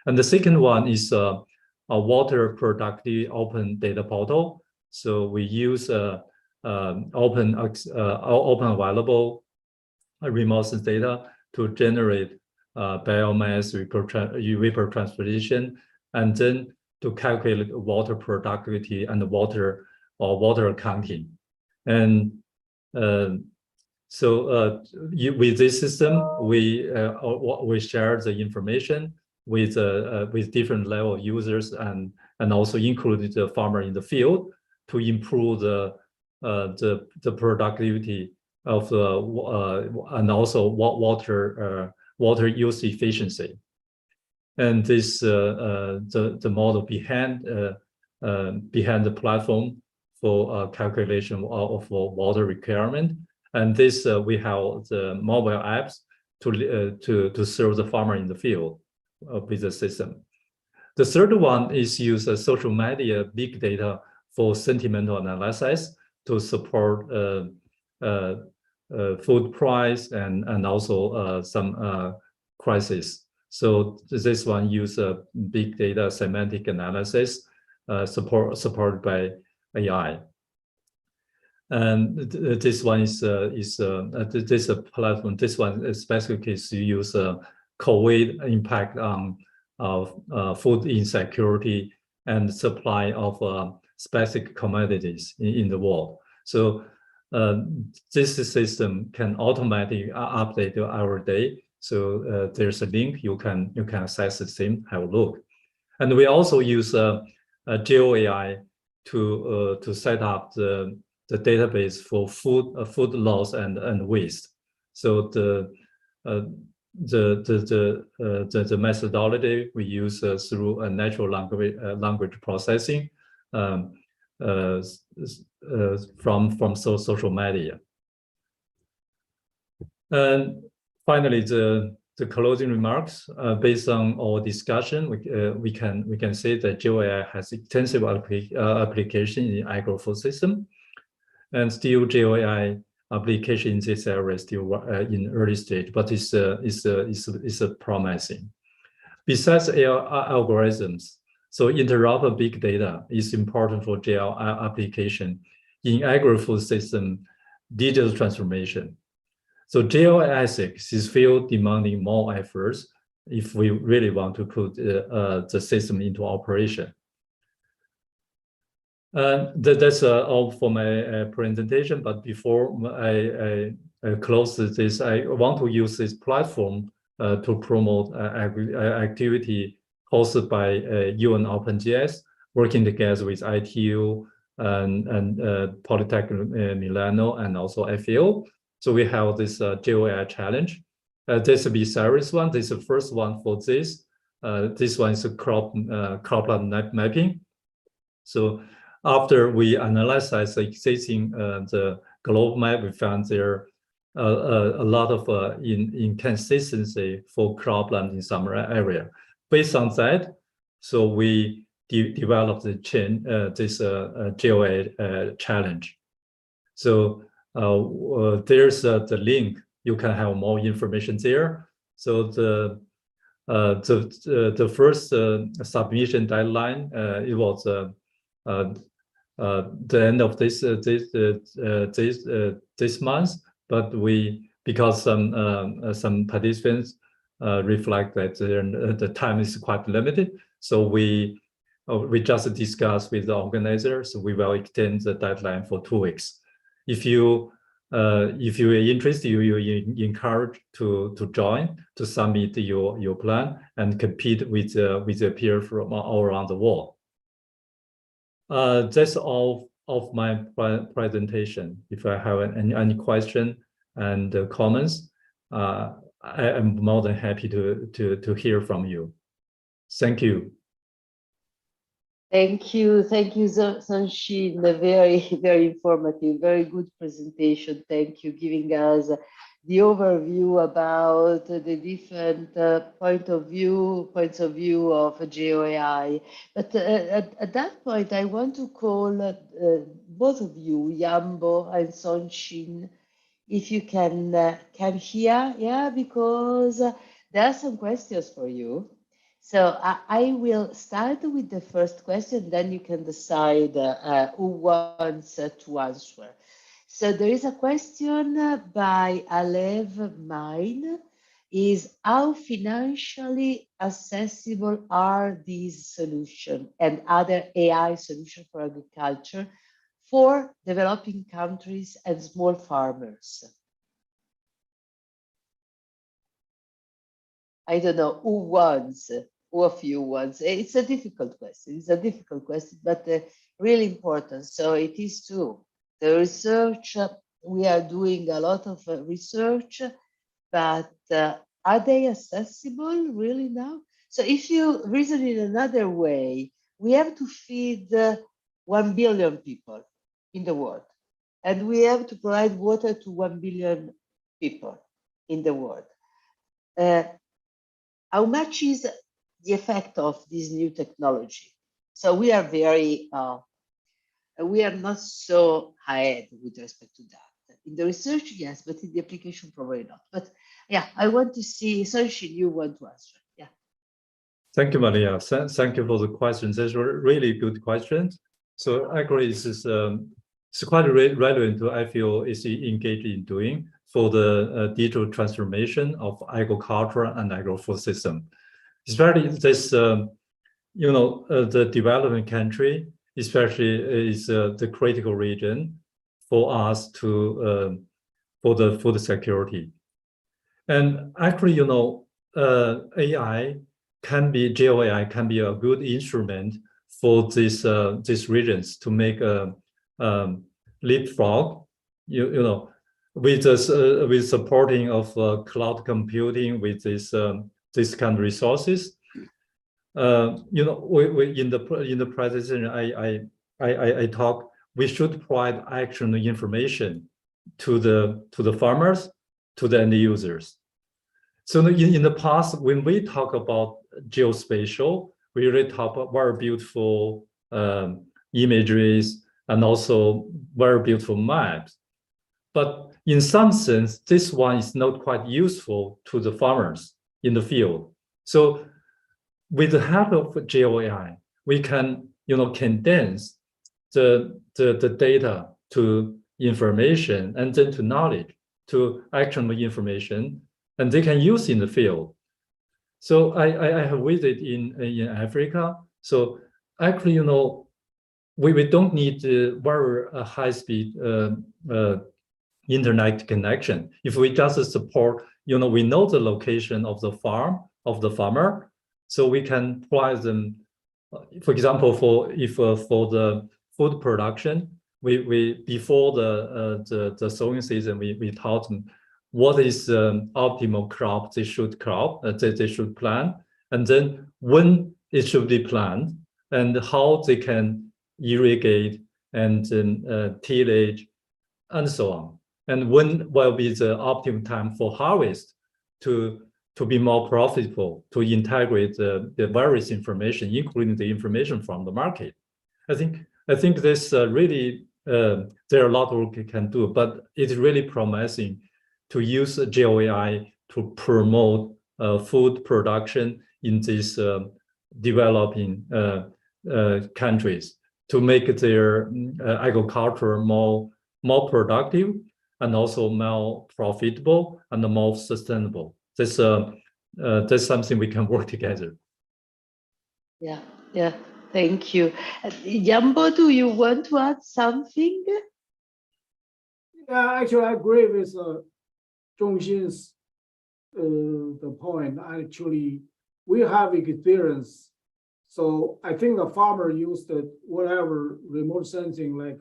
Speaker 6: And the second one is a water productivity open data portal. So we use open available remote data to generate biomass, evapotranspiration, and then to calculate water productivity and water accounting. And with this system, we share the information with different level users and also include the farmer in the field to improve the productivity of and also water use efficiency. and this the model behind the platform for calculation of water requirement. And this we have the mobile apps to serve the farmer in the field with the system. The third one is use social media big data for sentimental analysis to support food price and also some crisis. So this one use big data semantic analysis supported by AI. And this one is this platform. This one specifically is to use COVID impact on food insecurity and supply of specific commodities in the world. So this system can automatically update our day. So there's a link you can access the same, have a look. And we also use GeoAI to set up the database for food loss and waste. So the methodology we use through a natural language processing from social media. And finally, the closing remarks. Based on our discussion, we can say that GeoAI has extensive application in agri-food system, and still GeoAI application in this area is still in early stage, but is promising. Besides AI algorithms, so interoperable big data is important for GeoAI application in agri-food system digital transformation. So GeoAI ethics is still demanding more efforts if we really want to put the system into operation. That's all for my presentation. But before I close this, I want to use this platform to promote activity hosted by UN OpenGS, working together with ITU and Polytechnic Milano and also FAO. So we have this GeoAI challenge. This will be series one. This is the first one for this. This one is a cropland mapping. So after we analyze the existing the globe map, we found there a lot of inconsistency for cropland in some area. Based on that, so we developed the this GeoAI challenge. So there's the link. You can have more information there. So the first submission deadline it was the end of this month, but because some participants reflect that the time is quite limited, so we just discussed with the organizers. We will extend the deadline for 2 weeks. If you are interested, you encourage to join to submit your plan and compete with a peer from all around the world. That's all of my presentation. If I have any question and comments, I am more than happy to hear from you. Thank you.
Speaker 3: Thank you, Sanshin. A very, very informative, very good presentation. Thank you, giving us the overview about the different points of view of GeoAI. But at that point, I want to call both of you, Yambo and Sanshin, if you can hear, yeah, because there are some questions for you. So I will start with the first question, then you can decide who wants to answer. So there is a question by Alev Mine, is how financially accessible are these solutions and other AI solutions for agriculture for developing countries and small farmers? I don't know who wants. Who of you wants? It's a difficult question. It's a difficult question, but really important. So it is true. The research, we are doing a lot of research, but are they accessible really now? So if you reason in another way, we have to feed 1 billion people in the world, and we have to provide water to 1 billion people in the world. How much is the effect of this new technology? So we are we are not so ahead with respect to that. In the research, yes, but in the application, probably not. But yeah, I want to see, Sunshine, you want to answer. Yeah.
Speaker 6: Thank you, Maria. Thank you for the questions. These were really good questions. So actually, this is it's quite relevant to I feel is engaged in doing for the digital transformation of agriculture and agri-food system. Especially this, the developing country, especially is the critical region for us to for the food security. And actually, AI can be GeoAI can be a good instrument for these regions to make a leapfrog. With supporting of cloud computing with this kind of resources. We in the presentation I talk. We should provide actual information to the farmers, to the end users. So in the past, when we talk about geospatial, we really talk about very beautiful imageries and also very beautiful maps. But in some sense, this one is not quite useful to the farmers in the field. So with the help of GeoAI, we can condense the data to information and then to knowledge, to actionable information, and they can use in the field. So I have visited in Africa. So actually, we don't need very high-speed internet connection. If we just support, we know the location of the farm of the farmer, so we can provide them. For example, for the food production, we before the sowing season, we taught them what is optimal crop they should plant, and then when it should be planted, and how they can irrigate and tillage, and so on. And when will be the optimum time for harvest to be more profitable, to integrate the various information, including the information from the market. I think this really there are a lot of work we can do, but it's really promising to use GeoAI to promote food production in these developing countries, to make their agriculture more productive and also more profitable and more sustainable. That's something we can work together.
Speaker 3: Yeah. Thank you. Jambo, do you want to add something?
Speaker 4: Yeah, actually, I agree with Zhongxin's the point. Actually, we have experience. So I think the farmer used whatever remote sensing like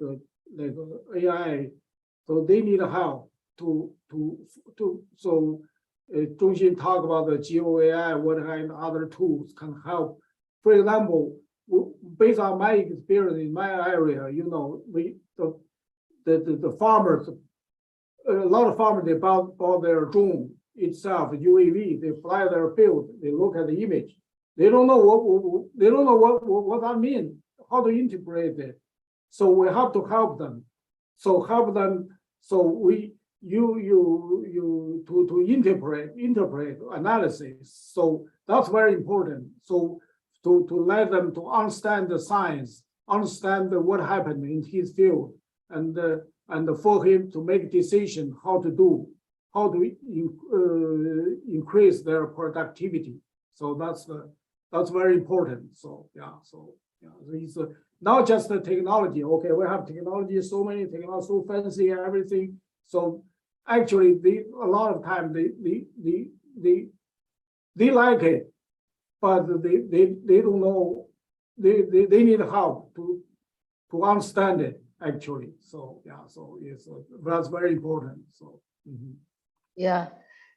Speaker 4: AI. So they need help to so Zhongxin talk about the GeoAI, what kind of other tools can help. For example, based on my experience in my area, the farmers, a lot of farmers, they bought their drone itself, UAV, they fly their field, they look at the image. They don't know what that means, how to integrate it. So we have to help them. So to interpret analysis. So that's very important. So to let them to understand the science, understand what happened in his field, and for him to make decision how to increase their productivity. So that's very important. So it's not just the technology. Okay, we have technology, so many technology, so fancy and everything. So actually, a lot of time they like it, but they don't know. They need help to understand it actually. So so that's very important. So
Speaker 3: yeah.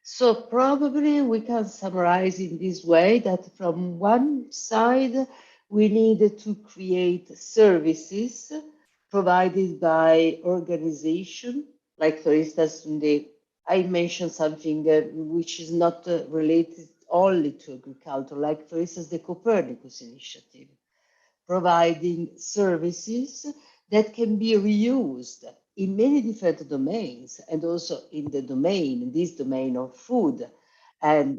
Speaker 3: So probably we can summarize in this way that from one side, we need to create services provided by organization, like for instance, I mentioned something which is not related only to agriculture, like for instance, the Copernicus initiative, providing services that can be reused in many different domains, and also in this domain of food and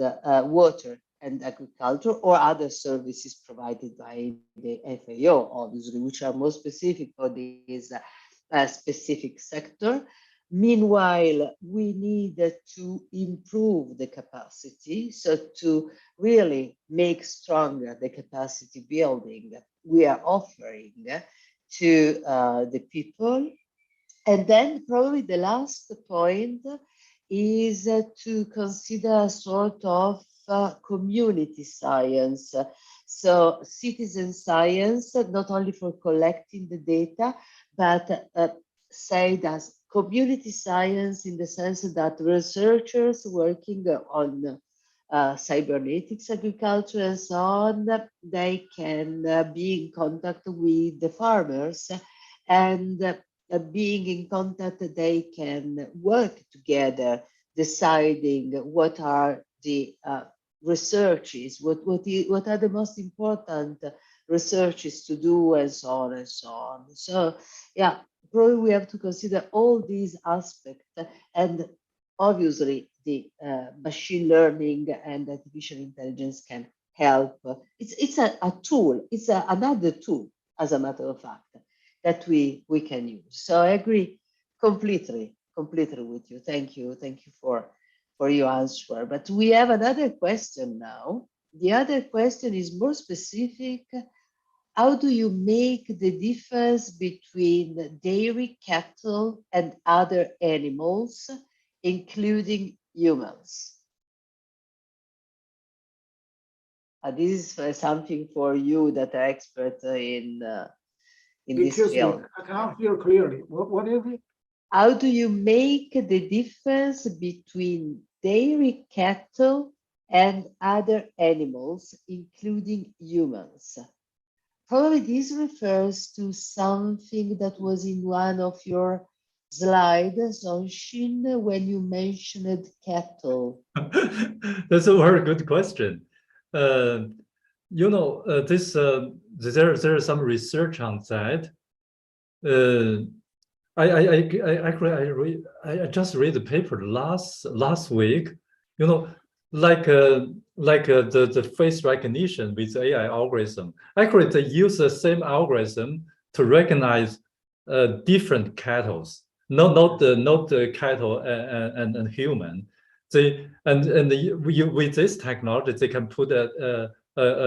Speaker 3: water and agriculture, or other services provided by the FAO, obviously, which are more specific for this specific sector. Meanwhile, we need to improve the capacity, so to really make stronger the capacity building we are offering to the people. And then probably the last point is to consider a sort of community science. So citizen science, not only for collecting the data, but say as community science in the sense that researchers working on cybernetics, agriculture, and so on, they can be in contact with the farmers, and being in contact, they can work together, deciding what are the researches, what are the most important researches to do, and so on and so on. So, yeah, probably we have to consider all these aspects, and obviously the machine learning and artificial intelligence can help. It's a tool. It's another tool, as a matter of fact, that we can use. So I agree completely with you. Thank you for your answer. But we have another question now. The other question is more specific. How do you make the difference between dairy cattle and other animals, including humans? This is something for you that are expert in this field.
Speaker 4: I can't hear clearly. What is it?
Speaker 3: How do you make the difference between dairy cattle and other animals, including humans? Probably this refers to something that was in one of your slides on Shin when you mentioned cattle.
Speaker 6: That's a very good question. You know, there is some research on that. I just read the paper last week. You know, like the face recognition with AI algorithm. Actually, they use the same algorithm to recognize different cattle, not the cattle and human. With this technology, they can put a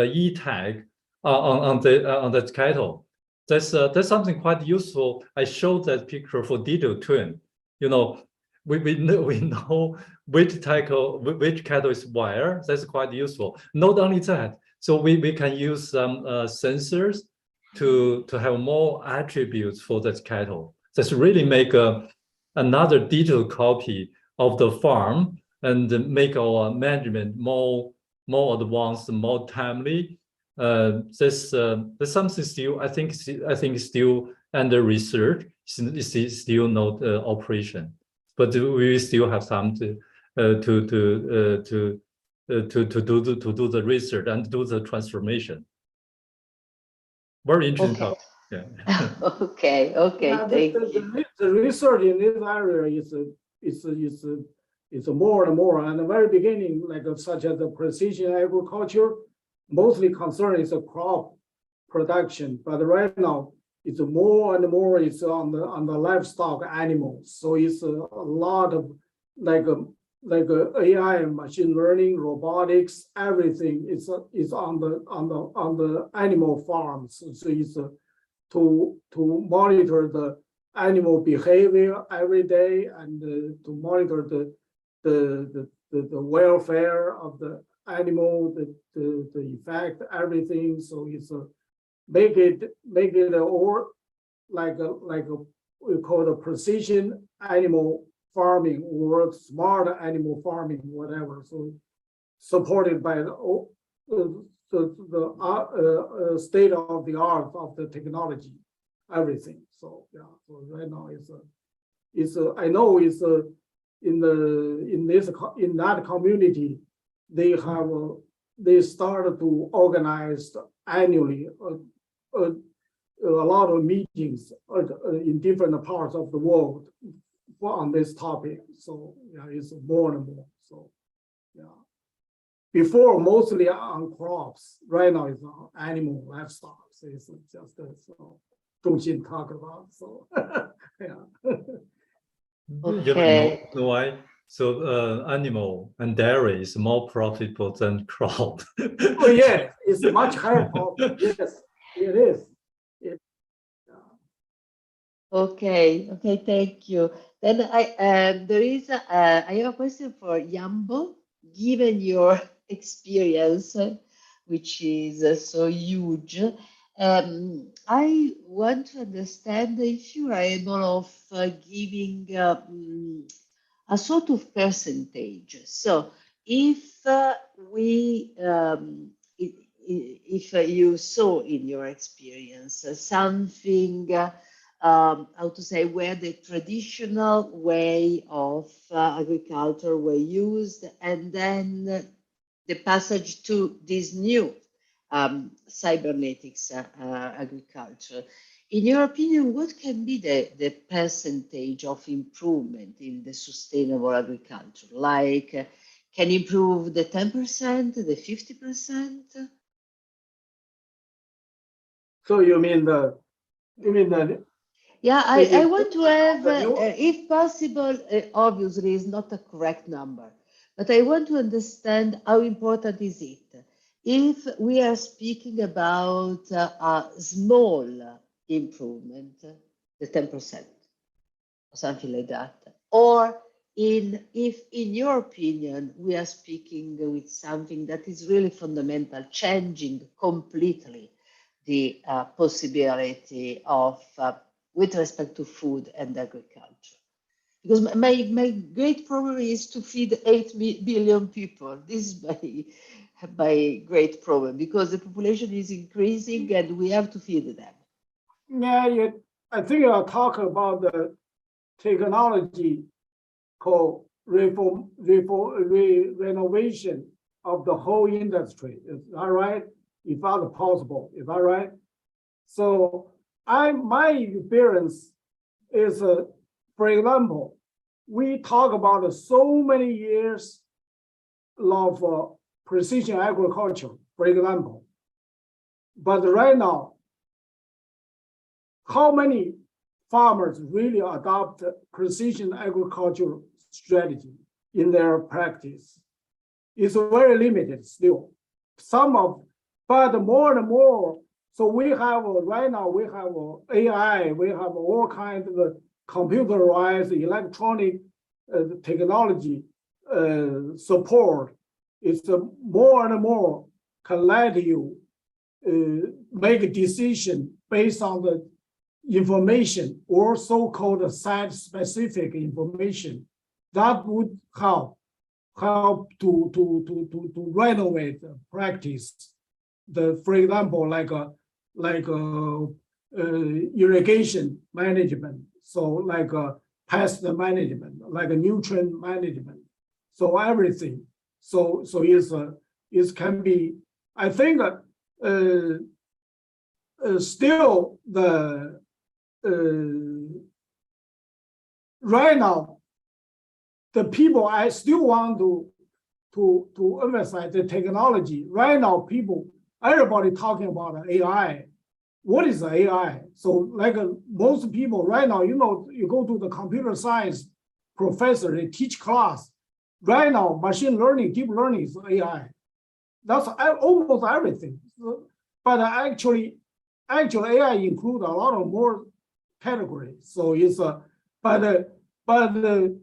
Speaker 6: E tag on the cattle. That's something quite useful. I showed that picture for digital twin. You know, we know which cattle is where. That's quite useful. Not only that, so we can use some sensors to have more attributes for that cattle. Just really make another digital copy of the farm and make our management more advanced, more timely. There's something still I think still under research. It's still not operation, but we still have some to do the research and do the transformation. Very interesting.
Speaker 3: Okay.
Speaker 6: Yeah.
Speaker 3: Okay.
Speaker 4: Yeah,
Speaker 3: Thank you.
Speaker 4: the research in this area is more and more. And the very beginning, like such as the precision agriculture, mostly concern is a crop production, but right now it's more and more it's on the livestock animals. So it's a lot of like AI, machine learning, robotics, everything is on the animal farms. So it's to monitor the animal behavior every day, and to monitor the welfare of the animal, the effect, everything. So it's make it all like we call the precision animal farming or smart animal farming, whatever. So supported by the state of the art of the technology, everything. So yeah, so right now I know it's in that community, they started to organize annually a lot of meetings in different parts of the world on this topic. So yeah, it's more and more. So yeah, before mostly on crops, right now it's on animal livestock. So it's just so Zhongxin talk about. So yeah.
Speaker 3: Okay.
Speaker 6: You know why? So animal and dairy is more profitable than crop.
Speaker 4: Oh yeah, it's much higher profit. Yes, it is.
Speaker 3: Okay, thank you. Then there is I have a question for Yambo. Given your experience, which is so huge, I want to understand if you are able of giving a sort of percentage. So if if you saw in your experience something, how to say, where the traditional way of agriculture were used, and then the passage to this new cybernetics agriculture. In your opinion, what can be the percentage of improvement in the sustainable agriculture? Like, can improve the 10%, the 50%?
Speaker 4: So you mean the
Speaker 3: Yeah, I want to have, if possible, obviously it's not a correct number, but I want to understand how important is it. If we are speaking about a small improvement, the 10%, or something like that, or if in your opinion we are speaking with something that is really fundamental, changing completely the possibility of with respect to food and agriculture. Because my great problem is to feed 8 billion people. This is my great problem, because the population is increasing and we have to feed them.
Speaker 4: Yeah, I think I'll talk about the technology called renovation of the whole industry. Is that right? If that's possible, is that right? So my experience is, for example, we talk about so many years of precision agriculture, for example. But right now, how many farmers really adopt precision agriculture strategy in their practice? It's very limited still. But more and more. So we have right now we have AI, we have all kinds of computerized electronic technology support. It's more and more can let you make a decision based on the information or so-called site-specific information that would help to renovate the practice. For example, like irrigation management, so like pest management, like a nutrient management, so everything. So it can be. I think still the right now the people, I still want to emphasize the technology. Right now, everybody talking about AI. What is AI? So like most people right now, you go to the computer science professor, they teach class. Right now, machine learning, deep learning is AI. That's almost everything. But actually AI include a lot of more categories. So it's but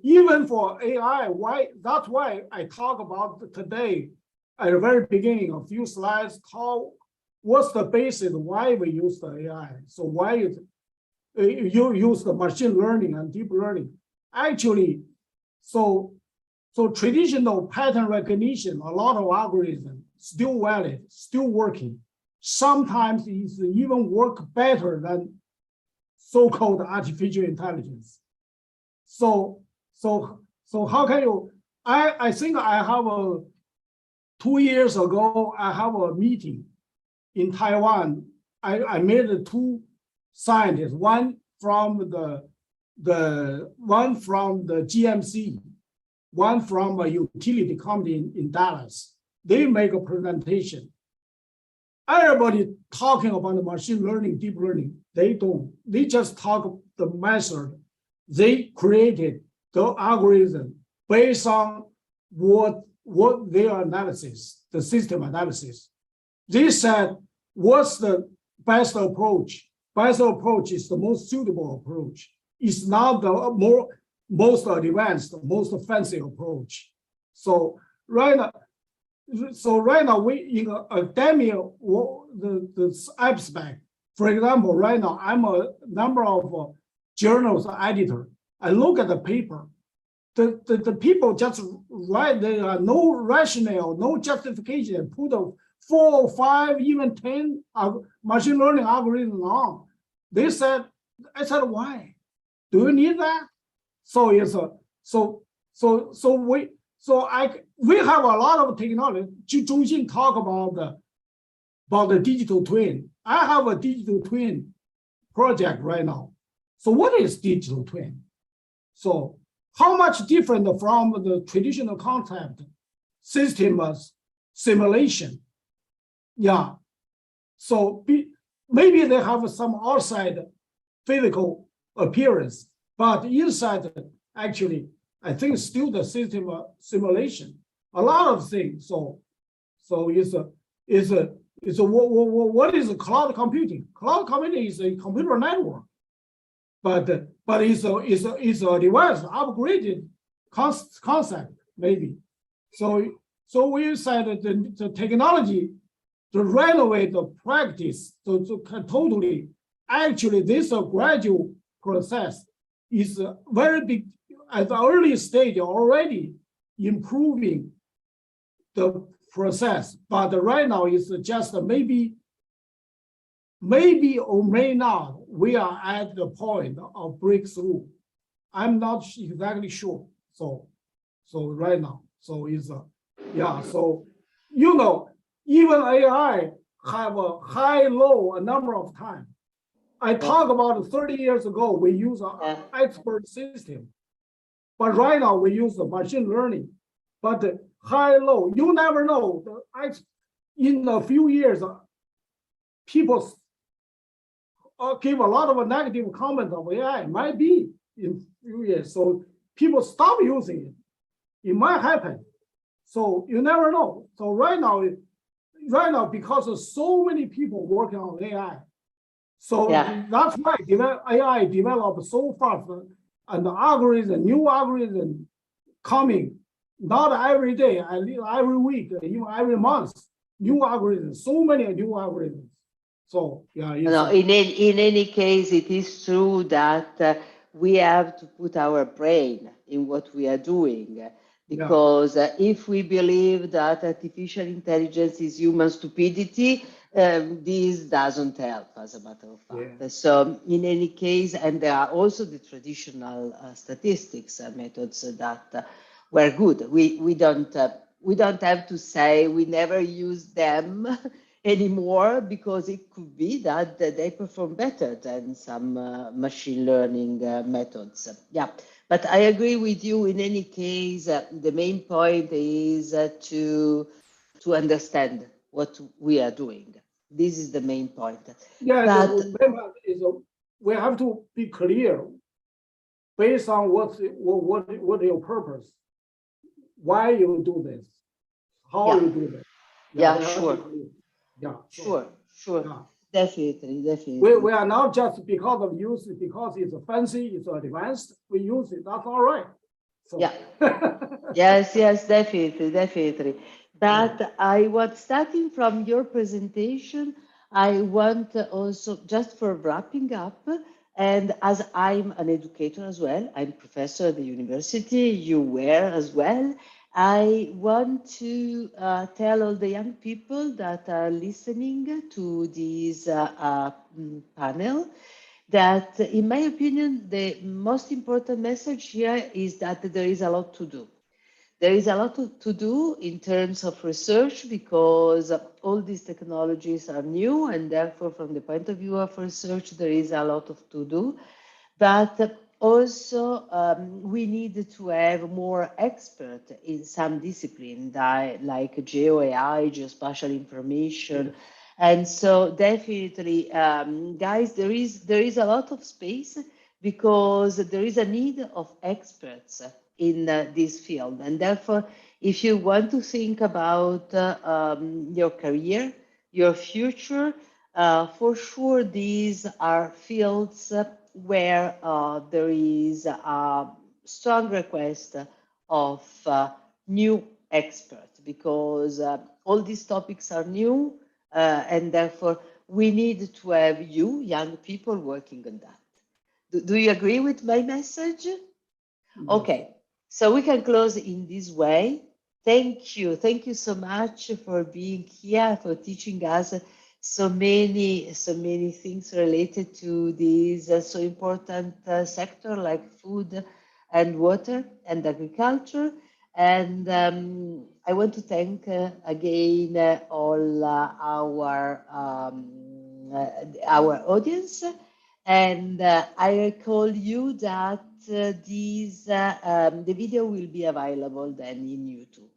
Speaker 4: even for AI, that's why I talk about today at the very beginning, a few slides, what's the basis, why we use the AI. So why you use the machine learning and deep learning. Actually, So traditional pattern recognition, a lot of algorithms still valid, still working. Sometimes it's even work better than so-called artificial intelligence. So how can you? I think I have 2 years ago, I have a meeting in Taiwan. I met 2 scientists, one from the GMC, one from a utility company in Dallas. They make a presentation. Everybody talking about the machine learning, deep learning. They don't. They just talk the method. They created the algorithm based on what their analysis, the system analysis. They said, what's the best approach? Best approach is the most suitable approach. It's not the most advanced, most fancy approach. So right now we in academia, the aspect. For example, right now I'm a number of journals editor. I look at the paper. The people just write. There are no rationale, no justification. Put 4 or 5, even 10 machine learning algorithms on. They said, I said, why? Do you need that? So it's we have a lot of technology. Zhongxin talk about the digital twin. I have a digital twin project right now. So what is digital twin? So how much different from the traditional concept system simulation? Yeah. So maybe they have some outside physical appearance, but inside actually, I think still the system simulation. A lot of things. So what is cloud computing? Cloud computing is a computer network, but it's a device upgraded concept maybe. So we said that the technology to renovate the practice to totally actually this gradual process is very big at the early stage already improving the process, but right now it's just maybe or may not we are at the point of breakthrough. I'm not exactly sure. So right now, so it's yeah. So even AI have a high-low a number of times. I talked about 30 years ago we use an expert system, but right now we use the machine learning. But high-low, you never know. In a few years, people give a lot of negative comments of AI. It might be in a few years, so people stop using it. It might happen. So you never know. So right now, because of so many people working on AI, so that's why AI developed so fast, and the algorithm, new algorithm coming, not every day, every week, even every month, new algorithms, so many new algorithms. So yeah.
Speaker 3: No, in any case, it is true that we have to put our brain in what we are doing. Because if we believe that artificial intelligence is human stupidity, this doesn't help, as a matter of fact. Yeah. So in any case, and there are also the traditional statistics methods that were good. We don't have to say we never use them anymore, because it could be that they perform better than some machine learning methods. Yeah. But I agree with you. In any case, the main point is to understand what we are doing. This is the main point.
Speaker 4: Yeah, we have to be clear based on what your purpose, why you do this, how you do this.
Speaker 3: Yeah, sure.
Speaker 4: Yeah,
Speaker 3: sure. Yeah. Definitely.
Speaker 4: We are not just because of use it, because it's fancy, it's advanced, we use it, that's all right. So.
Speaker 3: Yeah. yes, definitely. But I was starting from your presentation, I want also, just for wrapping up, And as I'm an educator as well, I'm professor at the university, you were as well, I want to tell all the young people that are listening to this panel that, in my opinion, the most important message here is that there is a lot to do. There is a lot to do in terms of research because all these technologies are new, and therefore, from the point of view of research, there is a lot to do. But also, we need to have more experts in some discipline, like GeoAI, geospatial information. And so definitely, guys, there is a lot of space because there is a need of experts in this field. And therefore, if you want to think about your career, your future, for sure, these are fields where there is a strong request of new experts because all these topics are new and therefore we need to have you, young people, working on that. Do you agree with my message?
Speaker 4: Yes.
Speaker 3: Okay, so we can close in this way. Thank you so much for being here, for teaching us so many things related to this so important sector like food and water and agriculture. And I want to thank again all our audience. And I recall you that the video will be available then in YouTube.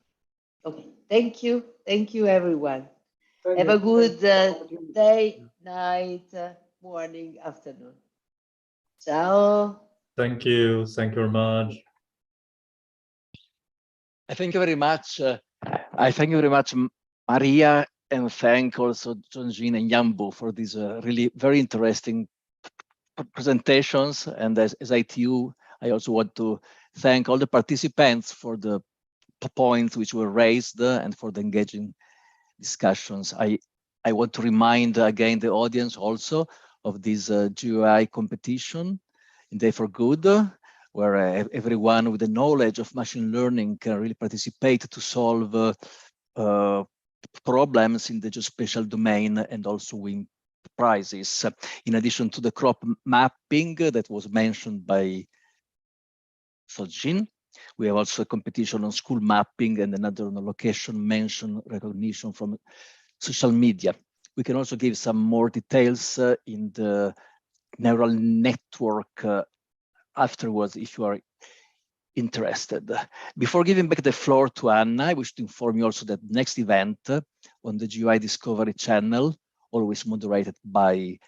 Speaker 3: Okay, thank you everyone. Have a good day, night, morning, afternoon. Ciao.
Speaker 6: Thank you very much.
Speaker 2: I thank you very much. I thank you very much, Maria, and thank also Jean and Yambo for these really very interesting presentations. And as ITU, I also want to thank all the participants for the points which were raised and for the engaging discussions. I want to remind again the audience also of this GeoAI competition in Day for Good, where everyone with the knowledge of machine learning can really participate to solve problems in the geospatial domain and also win prizes. In addition to the crop mapping that was mentioned by Sojin, we have also a competition on school mapping and another on location mention recognition from social media. We can also give some more details in the neural network afterwards if you are interested. Before giving back the floor to Anna, I wish to inform you also that next event on the GeoAI Discovery channel, always moderated by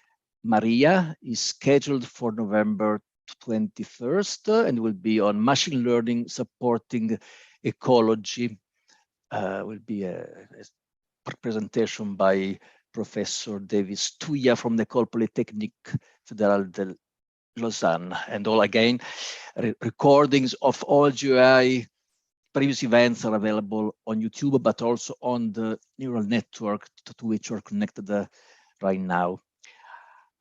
Speaker 2: Maria, is scheduled for November 21st and will be on machine learning supporting ecology. Will be a presentation by Professor Davis Tuya from the École Polytechnique Fédérale de Lausanne. And all again, recordings of all GeoAI previous events are available on YouTube, but also on the neural network to which you are connected right now.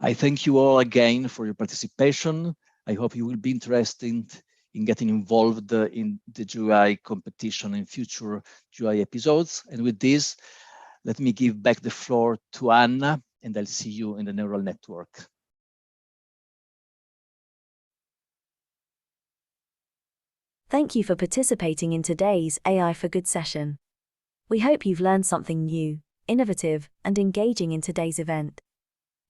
Speaker 2: I thank you all again for your participation. I hope you will be interested in getting involved in the GeoAI competition in future GeoAI episodes. And with this, let me give back the floor to Anna, and I'll see you in the neural network.
Speaker 1: Thank you for participating in today's AI for Good session. We hope you've learned something new, innovative, and engaging in today's event.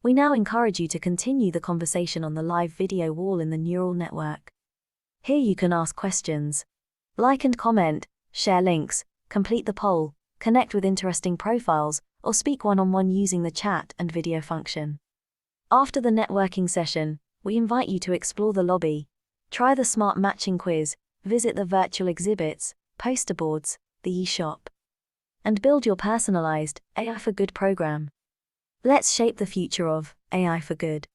Speaker 1: We now encourage you to continue the conversation on the live video wall in the neural network. Here you can ask questions, like and comment, share links, complete the poll, connect with interesting profiles, or speak one-on-one using the chat and video function. After the networking session, we invite you to explore the lobby, try the smart matching quiz, visit the virtual exhibits, poster boards, the e-shop, and build your personalized AI for Good program. Let's shape the future of AI for Good.